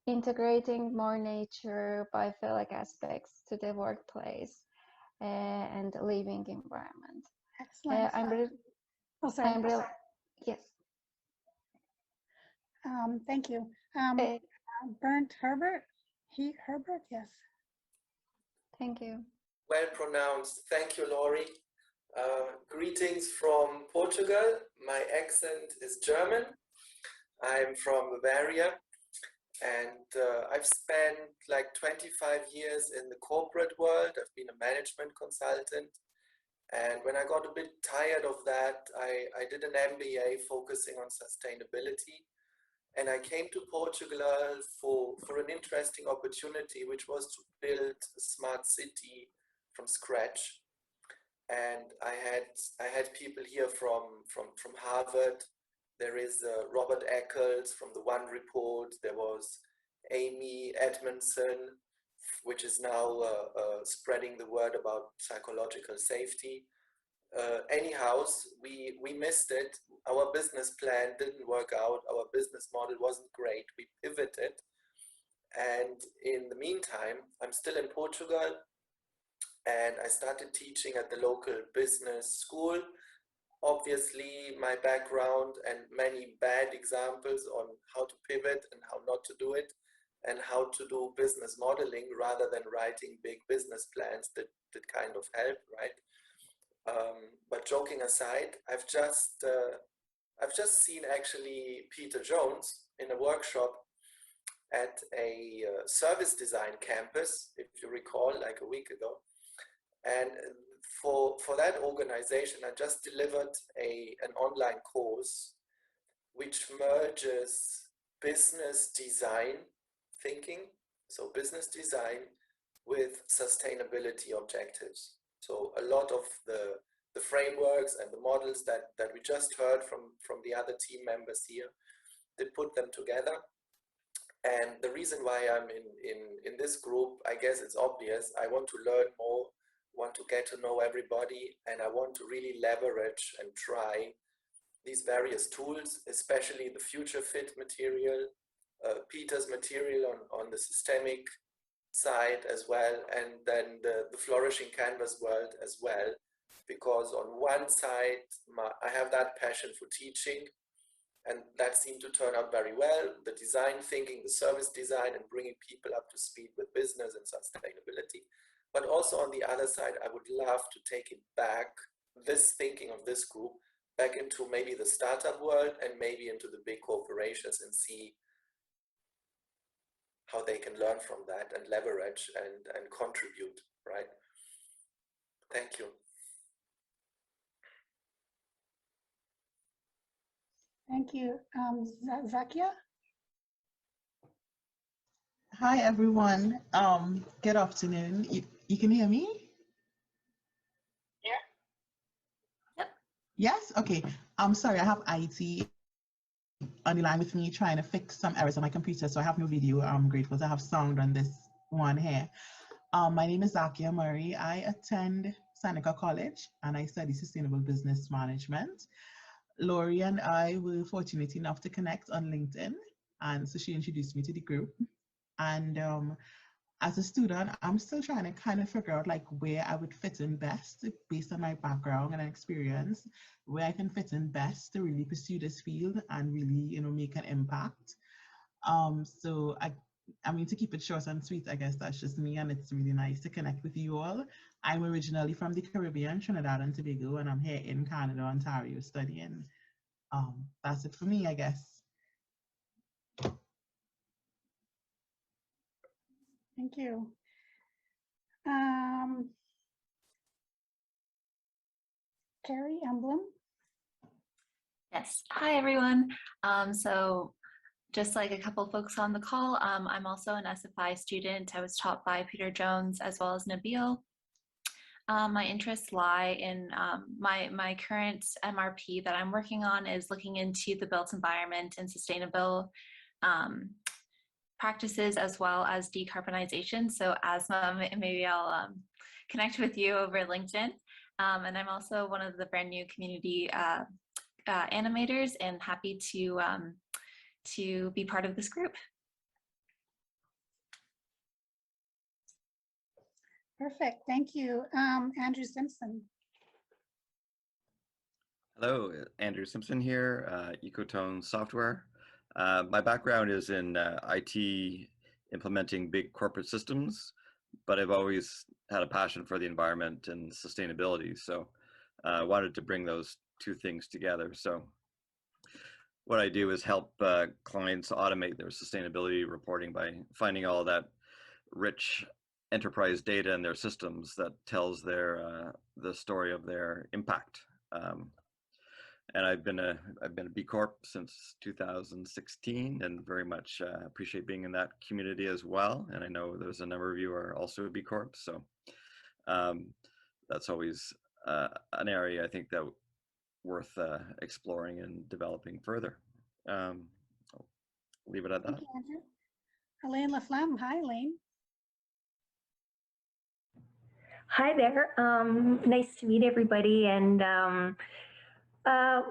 integrating more nature, biophilic aspects to the workplace and living environment. Excellent. Yes. Thank you. Bernd Herbert, Herbert, yes. Thank you. Well pronounced. Thank you, Laurie. Greetings from Portugal. My accent is German. I'm from Bavaria, and I've spent like 25 years in the corporate world. I've been a management consultant. And when I got a bit tired of that, I did an MBA focusing on sustainability. And I came to Portugal for an interesting opportunity, which was to build a smart city from scratch. And I had people here from Harvard. There is Robert Eccles from the One Report. There was Amy Edmondson, which is now spreading the word about psychological safety. Anyhow, we missed it. Our business plan didn't work out. Our business model wasn't great. We pivoted. And in the meantime, I'm still in Portugal, and I started teaching at the local business school. Obviously, my background and many bad examples on how to pivot and how not to do it, and how to do business modeling rather than writing big business plans that kind of help, right? But joking aside, I've just seen actually Peter Jones in a workshop at a service design campus, if you recall, like a week ago. And for that organization, I just delivered an online course which merges business design thinking, so business design, with sustainability objectives. So a lot of the frameworks and the models that we just heard from the other team members here, they put them together. And the reason why I'm in this group, I guess it's obvious. I want to learn more, want to get to know everybody, and I want to really leverage and try these various tools, especially the future fit material, Peter's material on the systemic side as well, and then the flourishing canvas world as well, because on one side I have that passion for teaching, and that seemed to turn out very well, the design thinking, the service design, and bringing people up to speed with business and sustainability. But also on the other side, I would love to take it back, this thinking of this group, back into maybe the startup world and maybe into the big corporations, and see how they can learn from that and leverage and contribute, right? Thank you. Thank you. Zakia? Hi, everyone. Good afternoon. You can hear me? Yeah. Yep. Yes? Okay. I'm sorry, I have IT on the line with me trying to fix some errors on my computer, so I have no video. I'm grateful to have sound on this one here. My name is Zakia Murray. I attend Seneca College and I study sustainable business management. Laurie and I were fortunate enough to connect on LinkedIn, and so she introduced me to the group. And as a student, I'm still trying to kind of figure out like where I would fit in best based on my background and experience, where I can fit in best to really pursue this field and really, make an impact. So I mean, to keep it short and sweet, I guess that's just me, and it's really nice to connect with you all. I'm originally from the Caribbean, Trinidad and Tobago, and I'm here in Canada, Ontario, studying. That's it for me, I guess. Thank you. Carrie Emblem. Yes. Hi, everyone. So just like a couple folks on the call, I'm also an SFI student. I was taught by Peter Jones as well as Nabil. My interests lie in my current MRP that I'm working on is looking into the built environment and sustainable practices as well as decarbonization. So Asma, maybe I'll connect with you over LinkedIn. And I'm also one of the brand new community animators and happy to be part of this group. Perfect, thank you. Andrew Simpson. Hello, Andrew Simpson here, Ecotone Software. My background is in IT implementing big corporate systems, but I've always had a passion for the environment and sustainability. So I wanted to bring those two things together. So what I do is help clients automate their sustainability reporting by finding all that rich enterprise data in their systems that tells their the story of their impact. And I've been a B Corp since 2016, and very much appreciate being in that community as well. And I know there's a number of you are also B Corp, so that's always an area I think that worth exploring and developing further. I'll leave it at that. Thank you, Andrew. Elaine Laflamme. Hi, Elaine. Hi there. Nice to meet everybody. And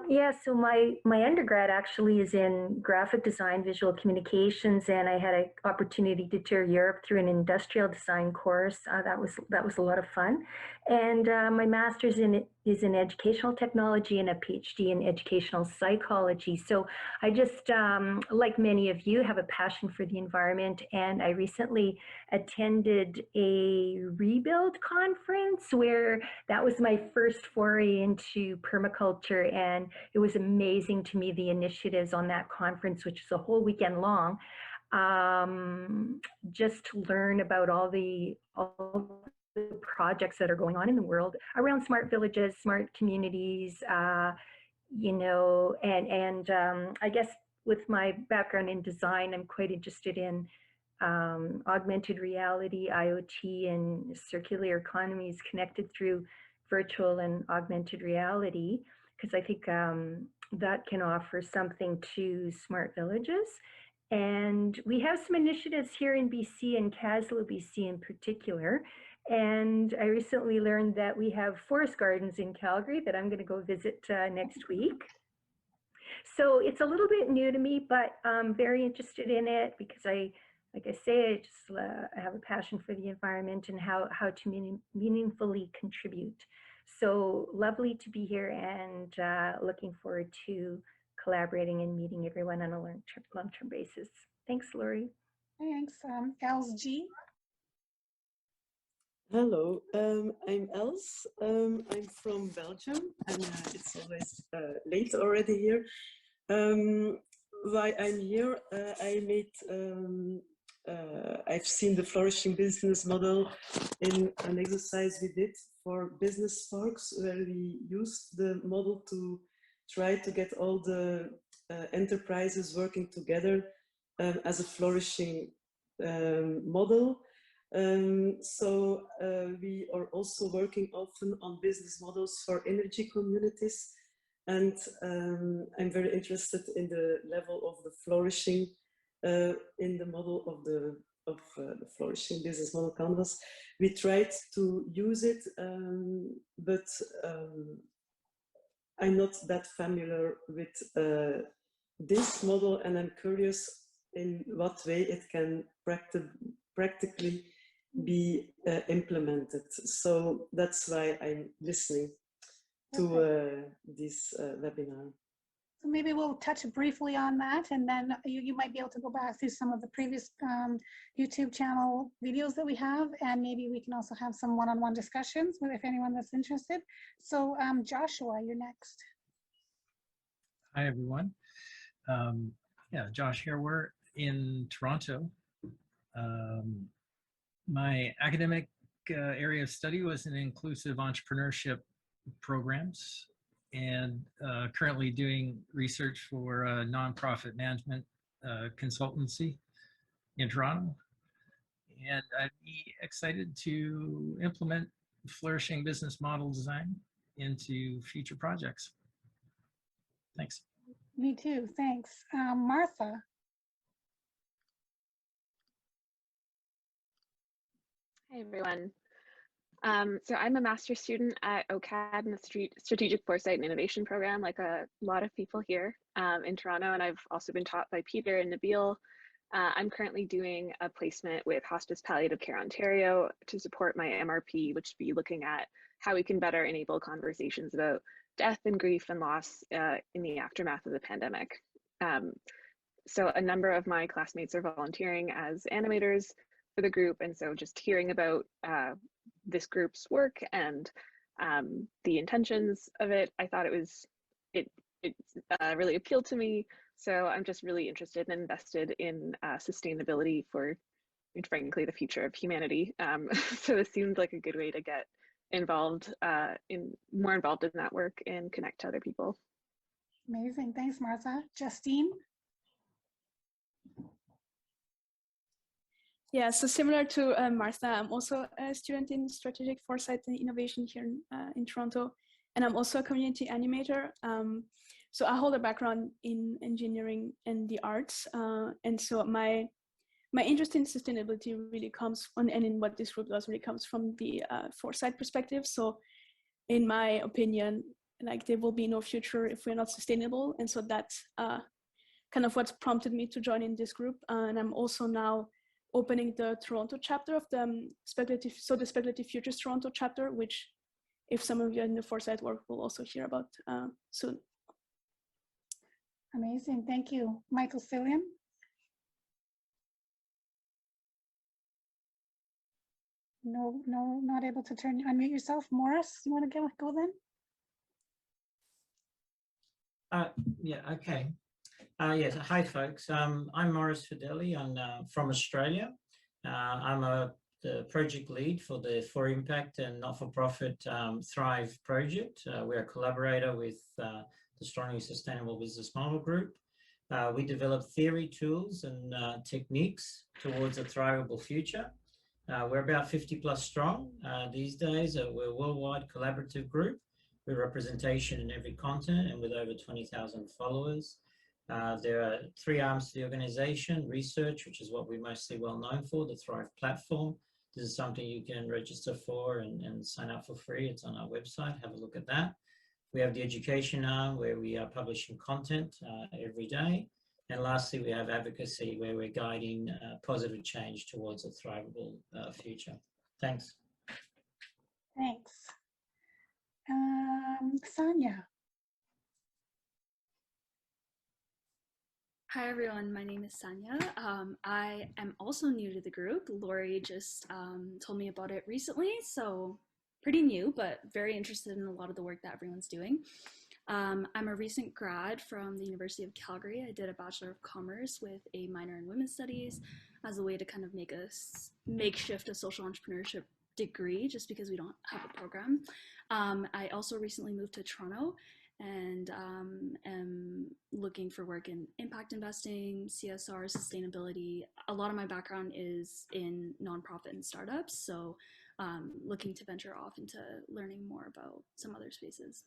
yeah, so my undergrad actually is in graphic design, visual communications, and I had an opportunity to tour Europe through an industrial design course. That was a lot of fun. And my master's is in educational technology and a PhD in educational psychology. So I just, like many of you, have a passion for the environment. And I recently attended a Rebuild conference where that was my first foray into permaculture. And it was amazing to me, the initiatives on that conference, which is a whole weekend long, just to learn about all the projects that are going on in the world around smart villages, smart communities, you know, and I guess with my background in design, I'm quite interested in augmented reality, IoT, and circular economies connected through virtual and augmented reality, because I think that can offer something to smart villages. And we have some initiatives here in BC and Caslo, BC in particular. And I recently learned that we have forest gardens in Calgary that I'm going to go visit next week. So it's a little bit new to me, but I'm very interested in it because like I say, I have a passion for the environment and how to meaningfully contribute. So lovely to be here and looking forward to collaborating and meeting everyone on a long-term basis. Thanks, Lori. Thanks. Els G. Hello, I'm Els. I'm from Belgium, and it's always late already here. Why I'm here, I've seen the Flourishing business model in an exercise we did for business parks, where we used the model to try to get all the enterprises working together as a flourishing model. So we are also working often on business models for energy communities, and I'm very interested in the level of the flourishing in the model of the flourishing business model canvas. We tried to use it, but I'm not that familiar with this model, and I'm curious in what way it can practically be implemented. So that's why I'm listening to this webinar. So maybe we'll touch briefly on that, and then you might be able to go back through some of the previous YouTube channel videos that we have, and maybe we can also have some one-on-one discussions with if anyone that's interested. So Joshua, you're next. Hi, everyone. Yeah, Josh here. We're in Toronto. My academic area of study was in inclusive entrepreneurship programs, and currently doing research for a nonprofit management consultancy in Toronto. And I'd be excited to implement flourishing business model design into future projects. Thanks. Me too, thanks. Martha. Hi, everyone. So I'm a master's student at OCAD in the Strategic Foresight and Innovation Program, like a lot of people here in Toronto, and I've also been taught by Peter and Nabil. I'm currently doing a placement with Hospice Palliative Care Ontario to support my MRP, which will be looking at how we can better enable conversations about death and grief and loss in the aftermath of the pandemic. So a number of my classmates are volunteering as animators for the group, and so just hearing about this group's work and the intentions of it, I thought it really appealed to me. So I'm just really interested and invested in sustainability for, frankly, the future of humanity. So this seemed like a good way to get involved, more involved in that work and connect to other people. Amazing, thanks, Martha. Justine. Yeah, so similar to Martha, I'm also a student in strategic foresight and innovation here in Toronto, and I'm also a community animator. So I hold a background in engineering and the arts, and so my interest in sustainability really comes from, and in what this group does really comes from the foresight perspective. So in my opinion, like there will be no future if we're not sustainable, and so that's kind of what's prompted me to join in this group. And I'm also now opening the Toronto chapter of the the Speculative Futures Toronto chapter, which if some of you in the foresight work will also hear about soon. Amazing, thank you. Michael Cillian. No, not able to unmute yourself. Morris, you want to go then? Yeah, okay. Yes, hi folks. I'm Morris Fideli. I'm from Australia. I'm the project lead for the For Impact and not-for-profit Thrive project. We're a collaborator with the Strongly Sustainable Business Model Group. We develop theory, tools and techniques towards a thrivable future. We're about 50+ strong these days. We're a worldwide collaborative group with representation in every continent and with over 20,000 followers. There are 3 arms to the organization: research, which is what we're mostly well known for, the Thrive platform. This is something you can register for and sign up for free. It's on our website. Have a look at that. We have the education arm where we are publishing content every day. And lastly, we have advocacy where we're guiding positive change towards a thrivable future. Thanks. Thanks. Sonia. Hi everyone, my name is Sanya. I am also new to the group. Lori just told me about it recently, so pretty new, but very interested in a lot of the work that everyone's doing. I'm a recent grad from the University of Calgary. I did a Bachelor of Commerce with a minor in Women's Studies as a way to kind of makeshift a social entrepreneurship degree just because we don't have a program. I also recently moved to Toronto and am looking for work in impact investing, CSR, sustainability. A lot of my background is in nonprofit and startups, so looking to venture off into learning more about some other spaces.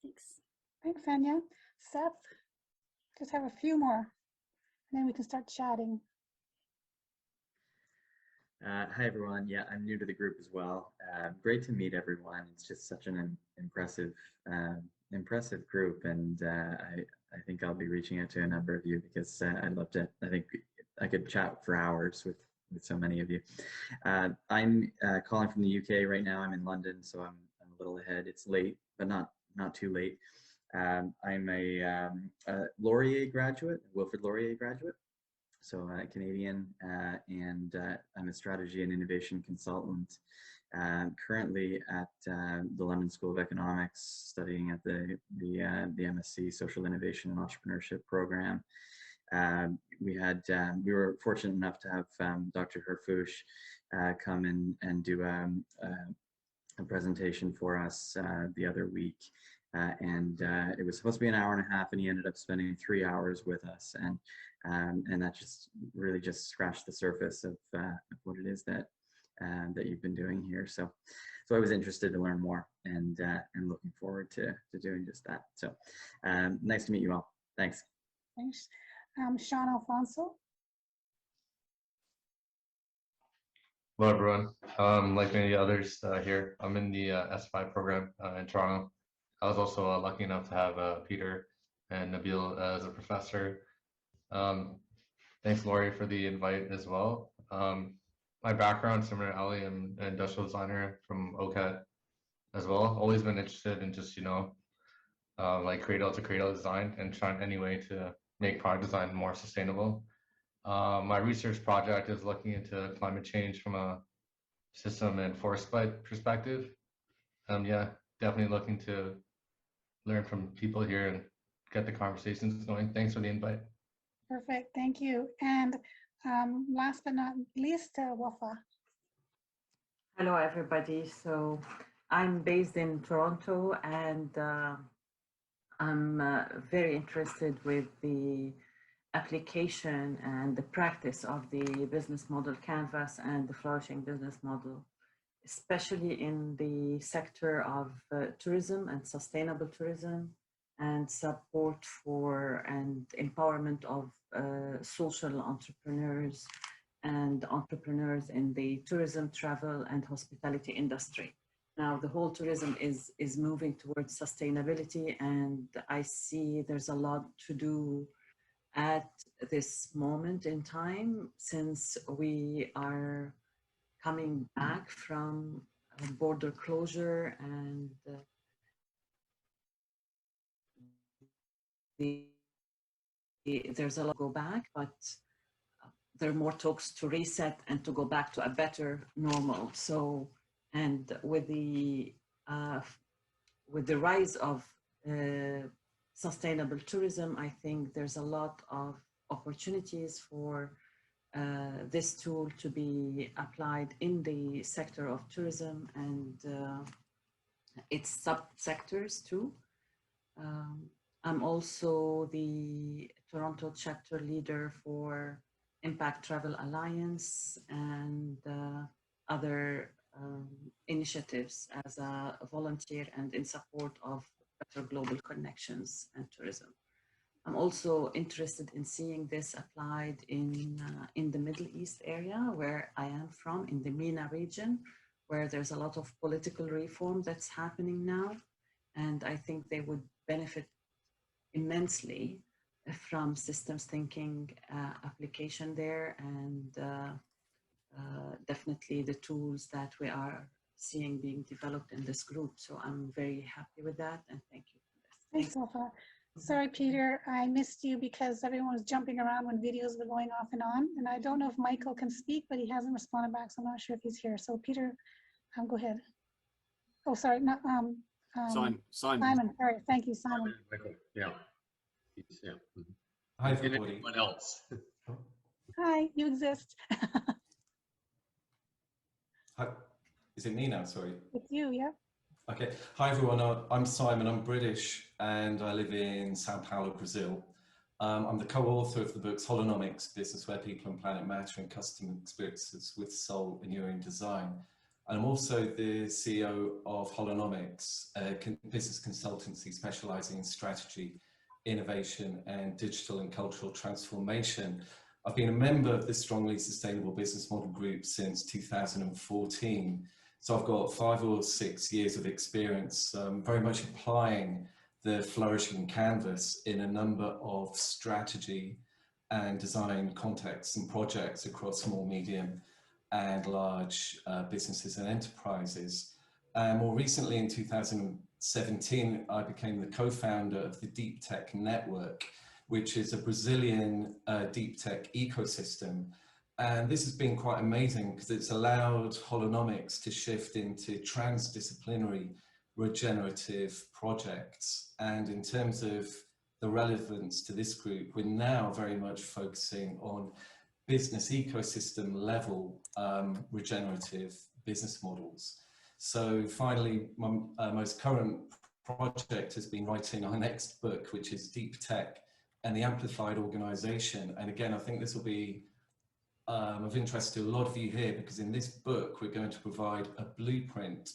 Thanks. Thanks, Anya. Seth, just have a few more, and then we can start chatting. Hi, everyone. Yeah, I'm new to the group as well. Great to meet everyone. It's just such an impressive group, and I think I'll be reaching out to a number of you because I'd love to. I think I could chat for hours with so many of you. I'm calling from the UK right now. I'm in London, so I'm a little ahead. It's late, but not too late. I'm a Laurier graduate, Wilfrid Laurier graduate, so Canadian, and I'm a strategy and innovation consultant currently at the London School of Economics, studying at the MSc Social Innovation and Entrepreneurship program. We were fortunate enough to have Dr. Harfouche come and do a presentation for us the other week. And it was supposed to be an hour and a half, and he ended up spending 3 hours with us. And that just really just scratched the surface of what it is that you've been doing here. So I was interested to learn more, and looking forward to doing just that. So nice to meet you all. Thanks. Thanks. Sean Alfonso. Hello, everyone. Like many others here, I'm in the S5 program in Toronto. I was also lucky enough to have Peter and Nabil as a professor. Thanks, Laurie, for the invite as well. My background, similar to Ali, I'm an industrial designer from OCAD as well. Always been interested in just, like cradle to cradle design and trying any way to make product design more sustainable. My research project is looking into climate change from a system and forest flight perspective. Yeah, definitely looking to learn from people here and get the conversations going. Thanks for the invite. Perfect, thank you. And last but not least, Wafa. Hello, everybody. So I'm based in Toronto, and I'm very interested with the application and the practice of the business model canvas and the flourishing business model, especially in the sector of tourism and sustainable tourism, and support for and empowerment of social entrepreneurs and entrepreneurs in the tourism, travel, and hospitality industry. Now, the whole tourism is moving towards sustainability, and I see there's a lot to do at this moment in time, since we are coming back from border closure, and there's a lot to go back, but there are more talks to reset and to go back to a better normal. So, and with the rise of sustainable tourism, I think there's a lot of opportunities for this tool to be applied in the sector of tourism and its subsectors too. I'm also the Toronto chapter leader for Impact Travel Alliance and other initiatives as a volunteer and in support of better global connections and tourism. I'm also interested in seeing this applied in the Middle East area where I am from, in the MENA region, where there's a lot of political reform that's happening now. And I think they would benefit immensely from systems thinking application there, and definitely the tools that we are seeing being developed in this group. So I'm very happy with that, and thank you for this. Thanks, Wafa. Sorry, Peter, I missed you because everyone was jumping around when videos were going off and on. And I don't know if Michael can speak, but he hasn't responded back, so I'm not sure if he's here. So Peter, go ahead. Oh, sorry, not Simon. Simon, sorry, thank you, Simon. Yeah. Yeah. Hi, And everybody. anyone else? Hi, you exist. Hi. Is it me now? Sorry. It's you, yeah. Okay. Hi, everyone. I'm Simon. I'm British, and I live in Sao Paulo, Brazil. I'm the co-author of the books Holonomics, Business Where People and Planet Matter, and Custom Experiences with Soul Enduring Design. And I'm also the CEO of Holonomics, a business consultancy specializing in strategy, innovation, and digital and cultural transformation. I've been a member of the Strongly Sustainable Business Model Group since 2014. So I've got 5 or 6 years of experience, very much applying the Flourishing canvas in a number of strategy and design contexts and projects across small, medium, and large businesses and enterprises. More recently, in 2015, 2017, I became the co-founder of the Deep Tech Network, which is a Brazilian deep tech ecosystem. And this has been quite amazing because it's allowed holonomics to shift into transdisciplinary regenerative projects. And in terms of the relevance to this group, we're now very much focusing on business ecosystem level regenerative business models. So finally, my most current project has been writing our next book, which is Deep Tech and the Amplified Organization. And again, I think this will be of interest to a lot of you here, because in this book, we're going to provide a blueprint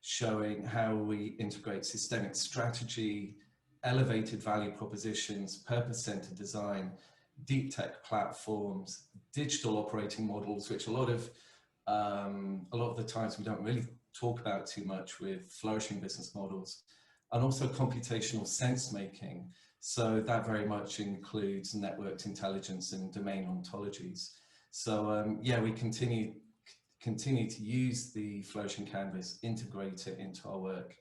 showing how we integrate systemic strategy, elevated value propositions, purpose-centered design, deep tech platforms, digital operating models, which a lot of the times we don't really talk about too much with flourishing business models, and also computational sense making. So that very much includes networked intelligence and domain ontologies. So yeah, we continue to use the Flourishing Canvas, integrate it into our work,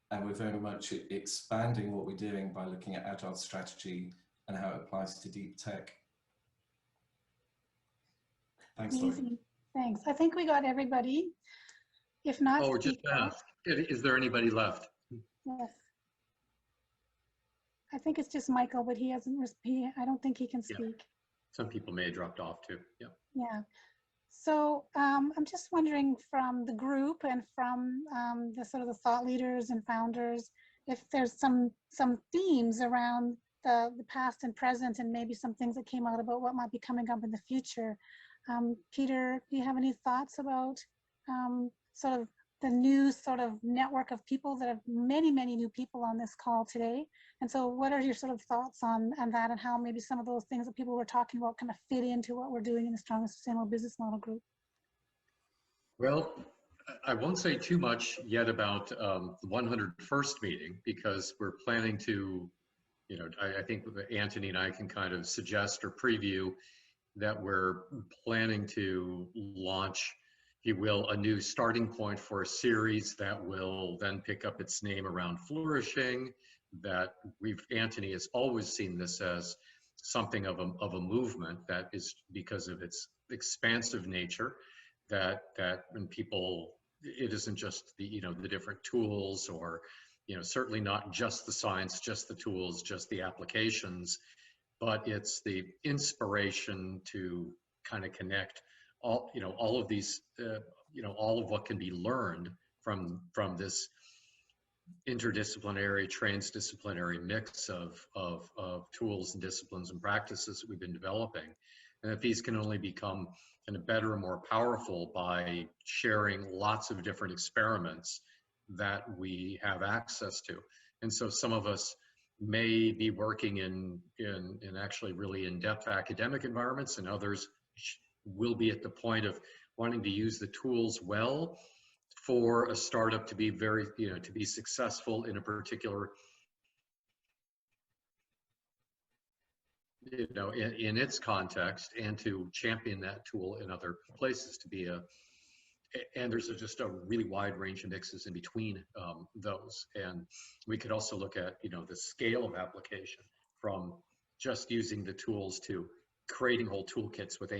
and we're very much expanding what we're doing by looking at agile strategy and how it applies to deep tech. Thanks, Laurie. Thanks. I think we got everybody. If not, or just ask, is there anybody left? Yes. I think it's just Michael, but he hasn't. I don't think he can speak. Yeah. Some people may have dropped off too. Yeah. Yeah. So I'm just wondering from the group and from the sort of the thought leaders and founders, if there's some themes around the past and present, and maybe some things that came out about what might be coming up in the future. Peter, do you have any thoughts about sort of the new sort of network of people that have many new people on this call today? And so what are your sort of thoughts on that, and how maybe some of those things that people were talking about kind of fit into what we're doing in the Strong and Sustainable Business Model Group? Well, I won't say too much yet about the 101st meeting, because we're planning to, you know, I think Anthony and I can kind of suggest or preview that we're planning to launch, if you will, a new starting point for a series that will then pick up its name around flourishing. That Anthony has always seen this as something of a movement that is, because of its expansive nature, that when people, it isn't just the, you know, the different tools, or, you know, certainly not just the science, just the tools, just the applications, but it's the inspiration to kind of connect all, you know, all of these, you know, all of what can be learned from this interdisciplinary, transdisciplinary mix of tools and disciplines and practices that we've been developing, and that these can only become kind of better and more powerful by sharing lots of different experiments that we have access to. And so some of us may be working in actually really in-depth academic environments, and others will be at the point of wanting to use the tools well for a startup to be very, you know, to be successful in a particular, you know, in its context, and to champion that tool in other places to be and there's just a really wide range of mixes in between those. And we could also look at, you know, the scale of application from just using the tools to creating whole toolkits with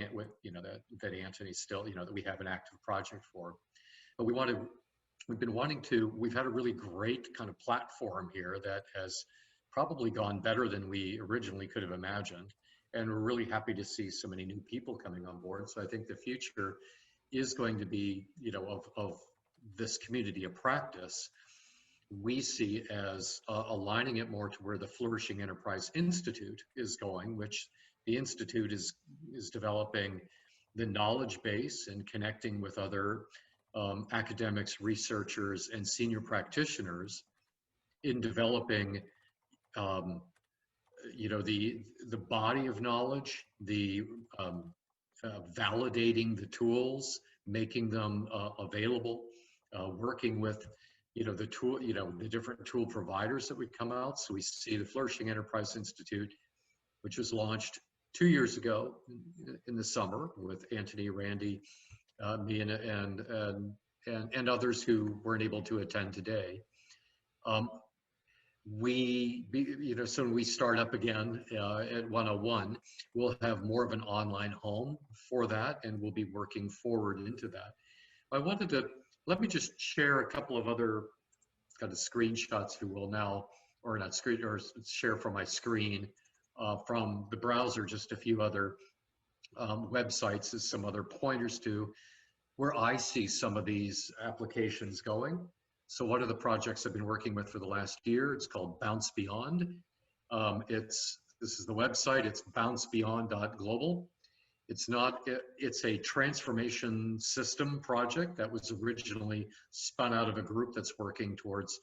you know, that Anthony still, you know, that we have an active project for. But we've had a really great kind of platform here that has probably gone better than we originally could have imagined. And we're really happy to see so many new people coming on board. So I think the future is going to be, you know, of this community of practice, we see as aligning it more to where the Flourishing Enterprise Institute is going, which the Institute is developing the knowledge base and connecting with other academics, researchers, and senior practitioners in developing, you know, the body of knowledge, the validating the tools, making them available, working with, you know, the different tool providers that would come out. So we see the Flourishing Enterprise Institute, which was launched 2 years ago in the summer with Anthony, Randy, me, and others who weren't able to attend today. So when we start up again at 101, we'll have more of an online home for that, and we'll be working forward into that. Let me just share a couple of other kind of screenshots, if you will, now, or not screen, or share from my screen from the browser, just a few other websites as some other pointers to where I see some of these applications going. So one of the projects I've been working with for the last year, it's called Bounce Beyond. This is the website, it's bouncebeyond.global. It's a transformation system project that was originally spun out of a group that's working towards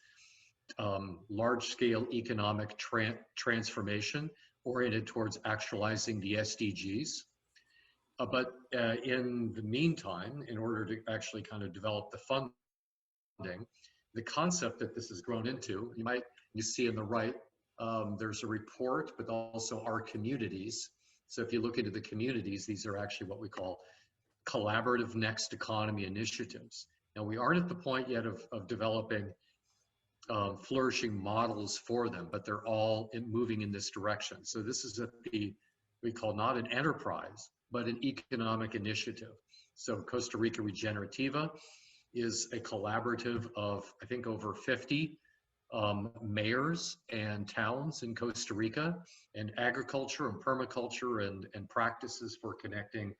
large-scale economic transformation oriented towards actualizing the SDGs. But in the meantime, in order to actually kind of develop the funding, the concept that this has grown into, you see in the right, there's a report, but also our communities. So if you look into the communities, these are actually what we call collaborative next economy initiatives. Now, we aren't at the point yet of developing flourishing models for them, but they're all moving in this direction. So this is we call not an enterprise, but an economic initiative. So Costa Rica Regenerativa is a collaborative of, I think, over 50 mayors and towns in Costa Rica, and agriculture and permaculture and practices for connecting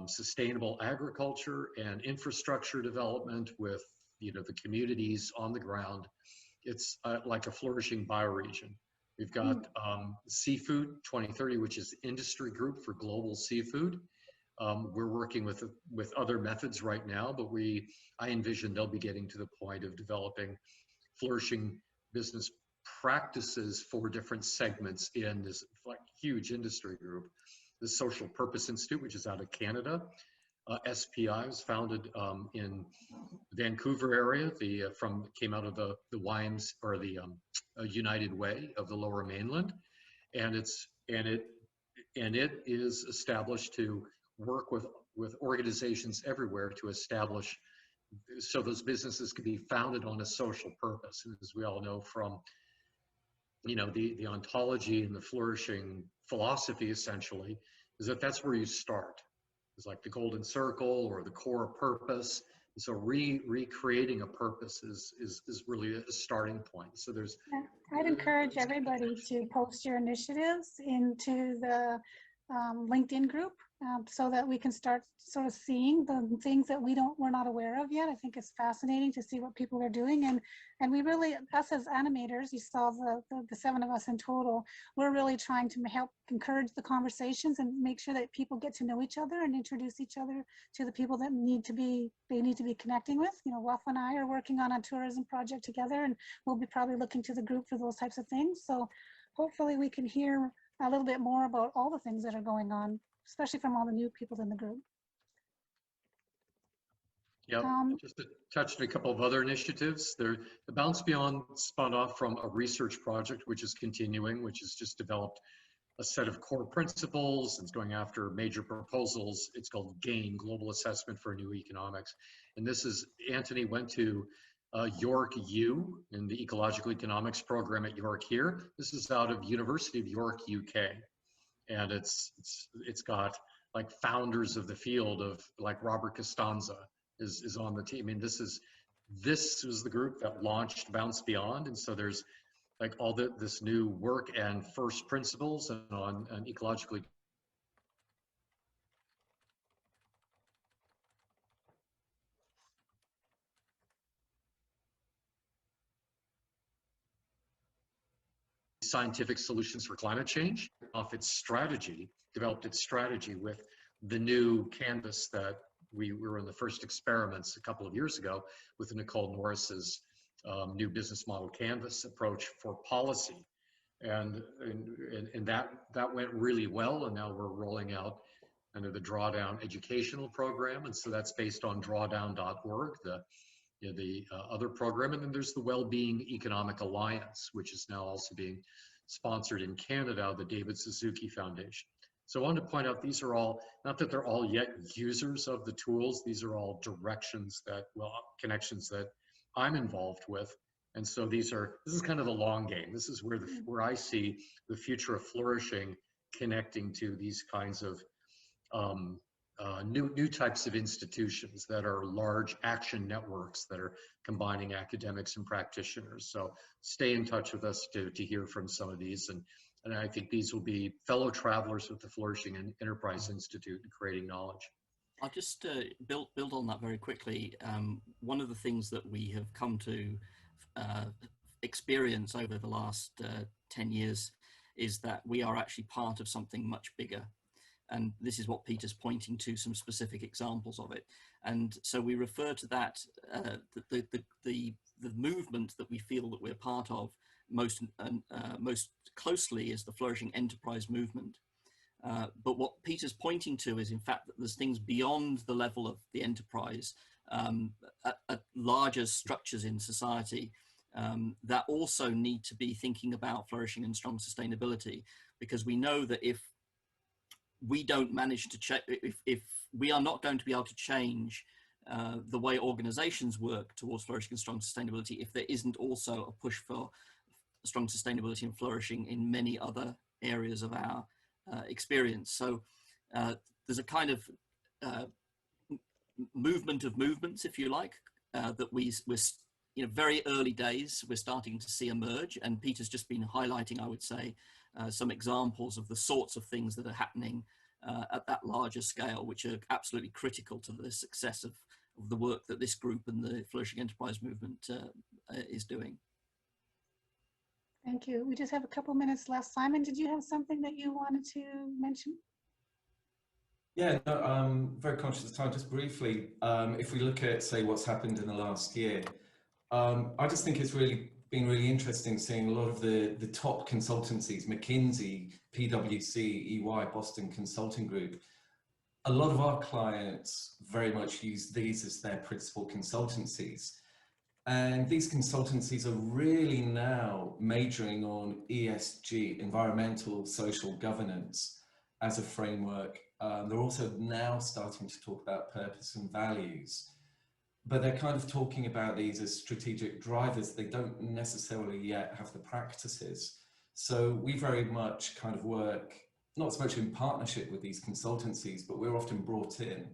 sustainable agriculture and infrastructure development with the communities on the ground. It's like a flourishing bioregion. We've got Seafood 2030, which is the industry group for global seafood. We're working with other methods right now, but I envision they'll be getting to the point of developing flourishing business practices for different segments in this like huge industry group. The Social Purpose Institute, which is out of Canada. SPI was founded in Vancouver area. Came out of the YMs, or the United Way of the Lower Mainland, and it is established to work with organizations everywhere to establish so those businesses can be founded on a social purpose. And as we all know from the ontology and the flourishing philosophy, essentially, is that's where you start. It's like the golden circle or the core purpose. And so recreating a purpose is really a starting point. So there's. I'd encourage everybody to post your initiatives into the LinkedIn group so that we can start sort of seeing the things that we're not aware of yet. I think it's fascinating to see what people are doing, and we really, us as animators, you saw the 7 of us in total, we're really trying to help encourage the conversations and make sure that people get to know each other and introduce each other to the people that need to be connecting with. Waf and I are working on a tourism project together, and we'll be probably looking to the group for those types of things. So hopefully we can hear a little bit more about all the things that are going on, especially from all the new people in the group. Yeah, just to touch on a couple of other initiatives. The Bounce Beyond spun off from a research project, which is continuing, which has just developed a set of core principles. It's going after major proposals. It's called GAIN, Global Assessment for New Economics. And this is, Anthony went to York U in the Ecological Economics program at York here. This is out of University of York, UK. And it's got like founders of the field of like Robert Costanza is on the team. I mean, this was the group that launched Bounce Beyond. And so there's like all this new work and first principles on ecologically scientific solutions for climate change, developed its strategy with the new canvas that we were in the first experiments a couple of years ago with Nicole Norris's new business model canvas approach for policy. And that went really well, and now we're rolling out under the Drawdown educational program, and so that's based on drawdown.org, the other program. And then there's the Wellbeing Economic Alliance, which is now also being sponsored in Canada, the David Suzuki Foundation. So I wanted to point out, these are all, not that they're all yet users of the tools, these are all directions connections that I'm involved with And so this is kind of the long game. This is where I see the future of flourishing connecting to these kinds of new types of institutions that are large action networks that are combining academics and practitioners. So stay in touch with us to hear from some of these. And I think these will be fellow travelers with the Flourishing and Enterprise Institute in creating knowledge. I'll just build on that very quickly. One of the things that we have come to experience over the last 10 years is that we are actually part of something much bigger. And this is what Peter's pointing to, some specific examples of it. And so we refer to that, the movement that we feel that we're part of most closely is the Flourishing Enterprise movement. But what Peter's pointing to is, in fact, that there's things beyond the level of the enterprise, at larger structures in society, that also need to be thinking about flourishing and strong sustainability, because we know that if we don't manage to check, if we are not going to be able to change the way organizations work towards flourishing and strong sustainability, if there isn't also a push for strong sustainability and flourishing in many other areas of our experience. So there's a kind of movement of movements, if you like, that we're very early days, we're starting to see emerge, and Peter's just been highlighting, I would say, some examples of the sorts of things that are happening at that larger scale, which are absolutely critical to the success of the work that this group and the Flourishing Enterprise movement is doing. Thank you. We just have a couple minutes left. Simon, did you have something that you wanted to mention? Yeah, no, I'm very conscious of time. Just briefly, if we look at, say, what's happened in the last year, I just think it's been really interesting seeing a lot of the top consultancies, McKinsey, PwC, EY, Boston Consulting Group. A lot of our clients very much use these as their principal consultancies. And these consultancies are really now majoring on ESG, environmental, social governance, as a framework. They're also now starting to talk about purpose and values, but they're kind of talking about these as strategic drivers. They don't necessarily yet have the practices. So we very much kind of work, not so much in partnership with these consultancies, but we're often brought in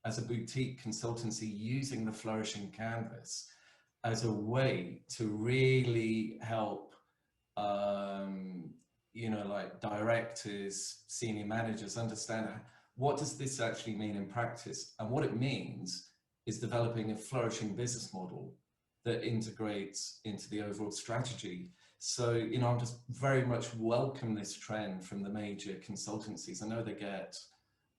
as a boutique consultancy using the Flourishing Canvas as a way to really help, like directors, senior managers understand what does this actually mean in practice. And what it means is developing a flourishing business model that integrates into the overall strategy. So, I'm just very much welcome this trend from the major consultancies. I know they get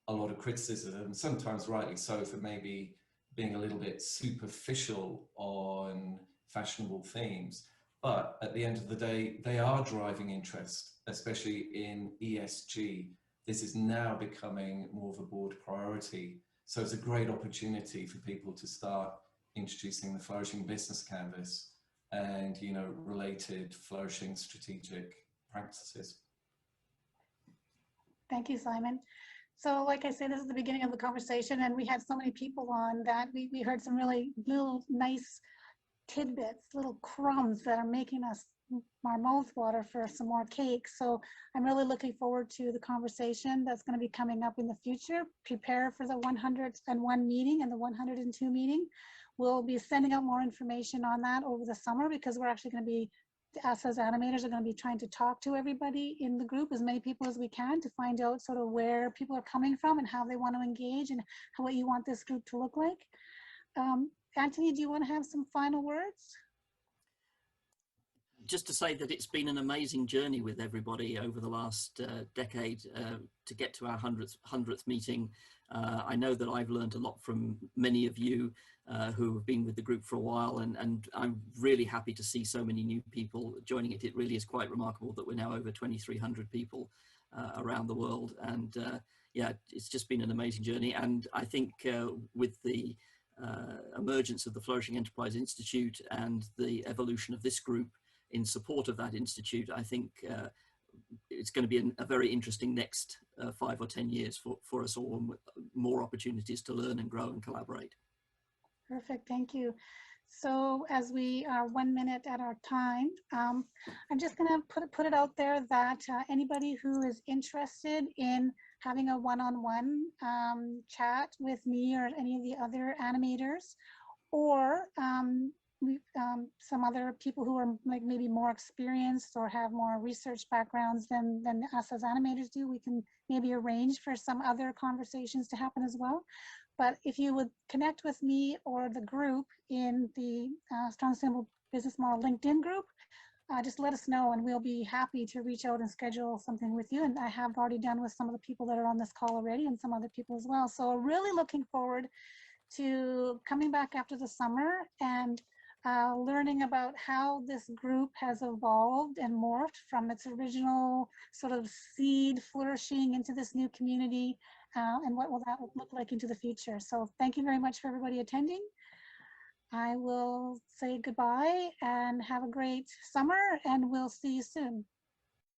a lot of criticism, sometimes rightly so, for maybe being a little bit superficial on fashionable themes. But at the end of the day, they are driving interest, especially in ESG. This is now becoming more of a board priority. So it's a great opportunity for people to start introducing the Flourishing Business Canvas and, related flourishing strategic practices. Thank you, Simon. So like I said, this is the beginning of the conversation, and we had so many people on that we heard some really little nice tidbits, little crumbs that are making us our mouth water for some more cake. So I'm really looking forward to the conversation that's going to be coming up in the future. Prepare for the 101 meeting and the 102 meeting. We'll be sending out more information on that over the summer, because we're actually going to be, us as animators are going to be trying to talk to everybody in the group, as many people as we can, to find out sort of where people are coming from and how they want to engage and what you want this group to look like. Anthony, do you want to have some final words? Just to say that it's been an amazing journey with everybody over the last decade to get to our 100th meeting. I know that I've learned a lot from many of you who have been with the group for a while, and I'm really happy to see so many new people joining it. It really is quite remarkable that we're now over 2,300 people around the world, and yeah, it's just been an amazing journey. And I think with the emergence of the Flourishing Enterprise Institute and the evolution of this group in support of that institute, I think it's going to be a very interesting next 5 or 10 years for us all, more opportunities to learn and grow and collaborate. Perfect, thank you. So as we are 1 minute at our time, I'm just going to put it out there that anybody who is interested in having a one-on-one chat with me or any of the other animators, or some other people who are like maybe more experienced or have more research backgrounds than us as animators do, we can maybe arrange for some other conversations to happen as well. But if you would connect with me or the group in the Strong Sustainable Business Model LinkedIn group, just let us know and we'll be happy to reach out and schedule something with you. And I have already done with some of the people that are on this call already and some other people as well. So really looking forward to coming back after the summer and learning about how this group has evolved and morphed from its original sort of seed flourishing into this new community, and what will that look like into the future. So thank you very much for everybody attending. I will say goodbye and have a great summer, and we'll see you soon.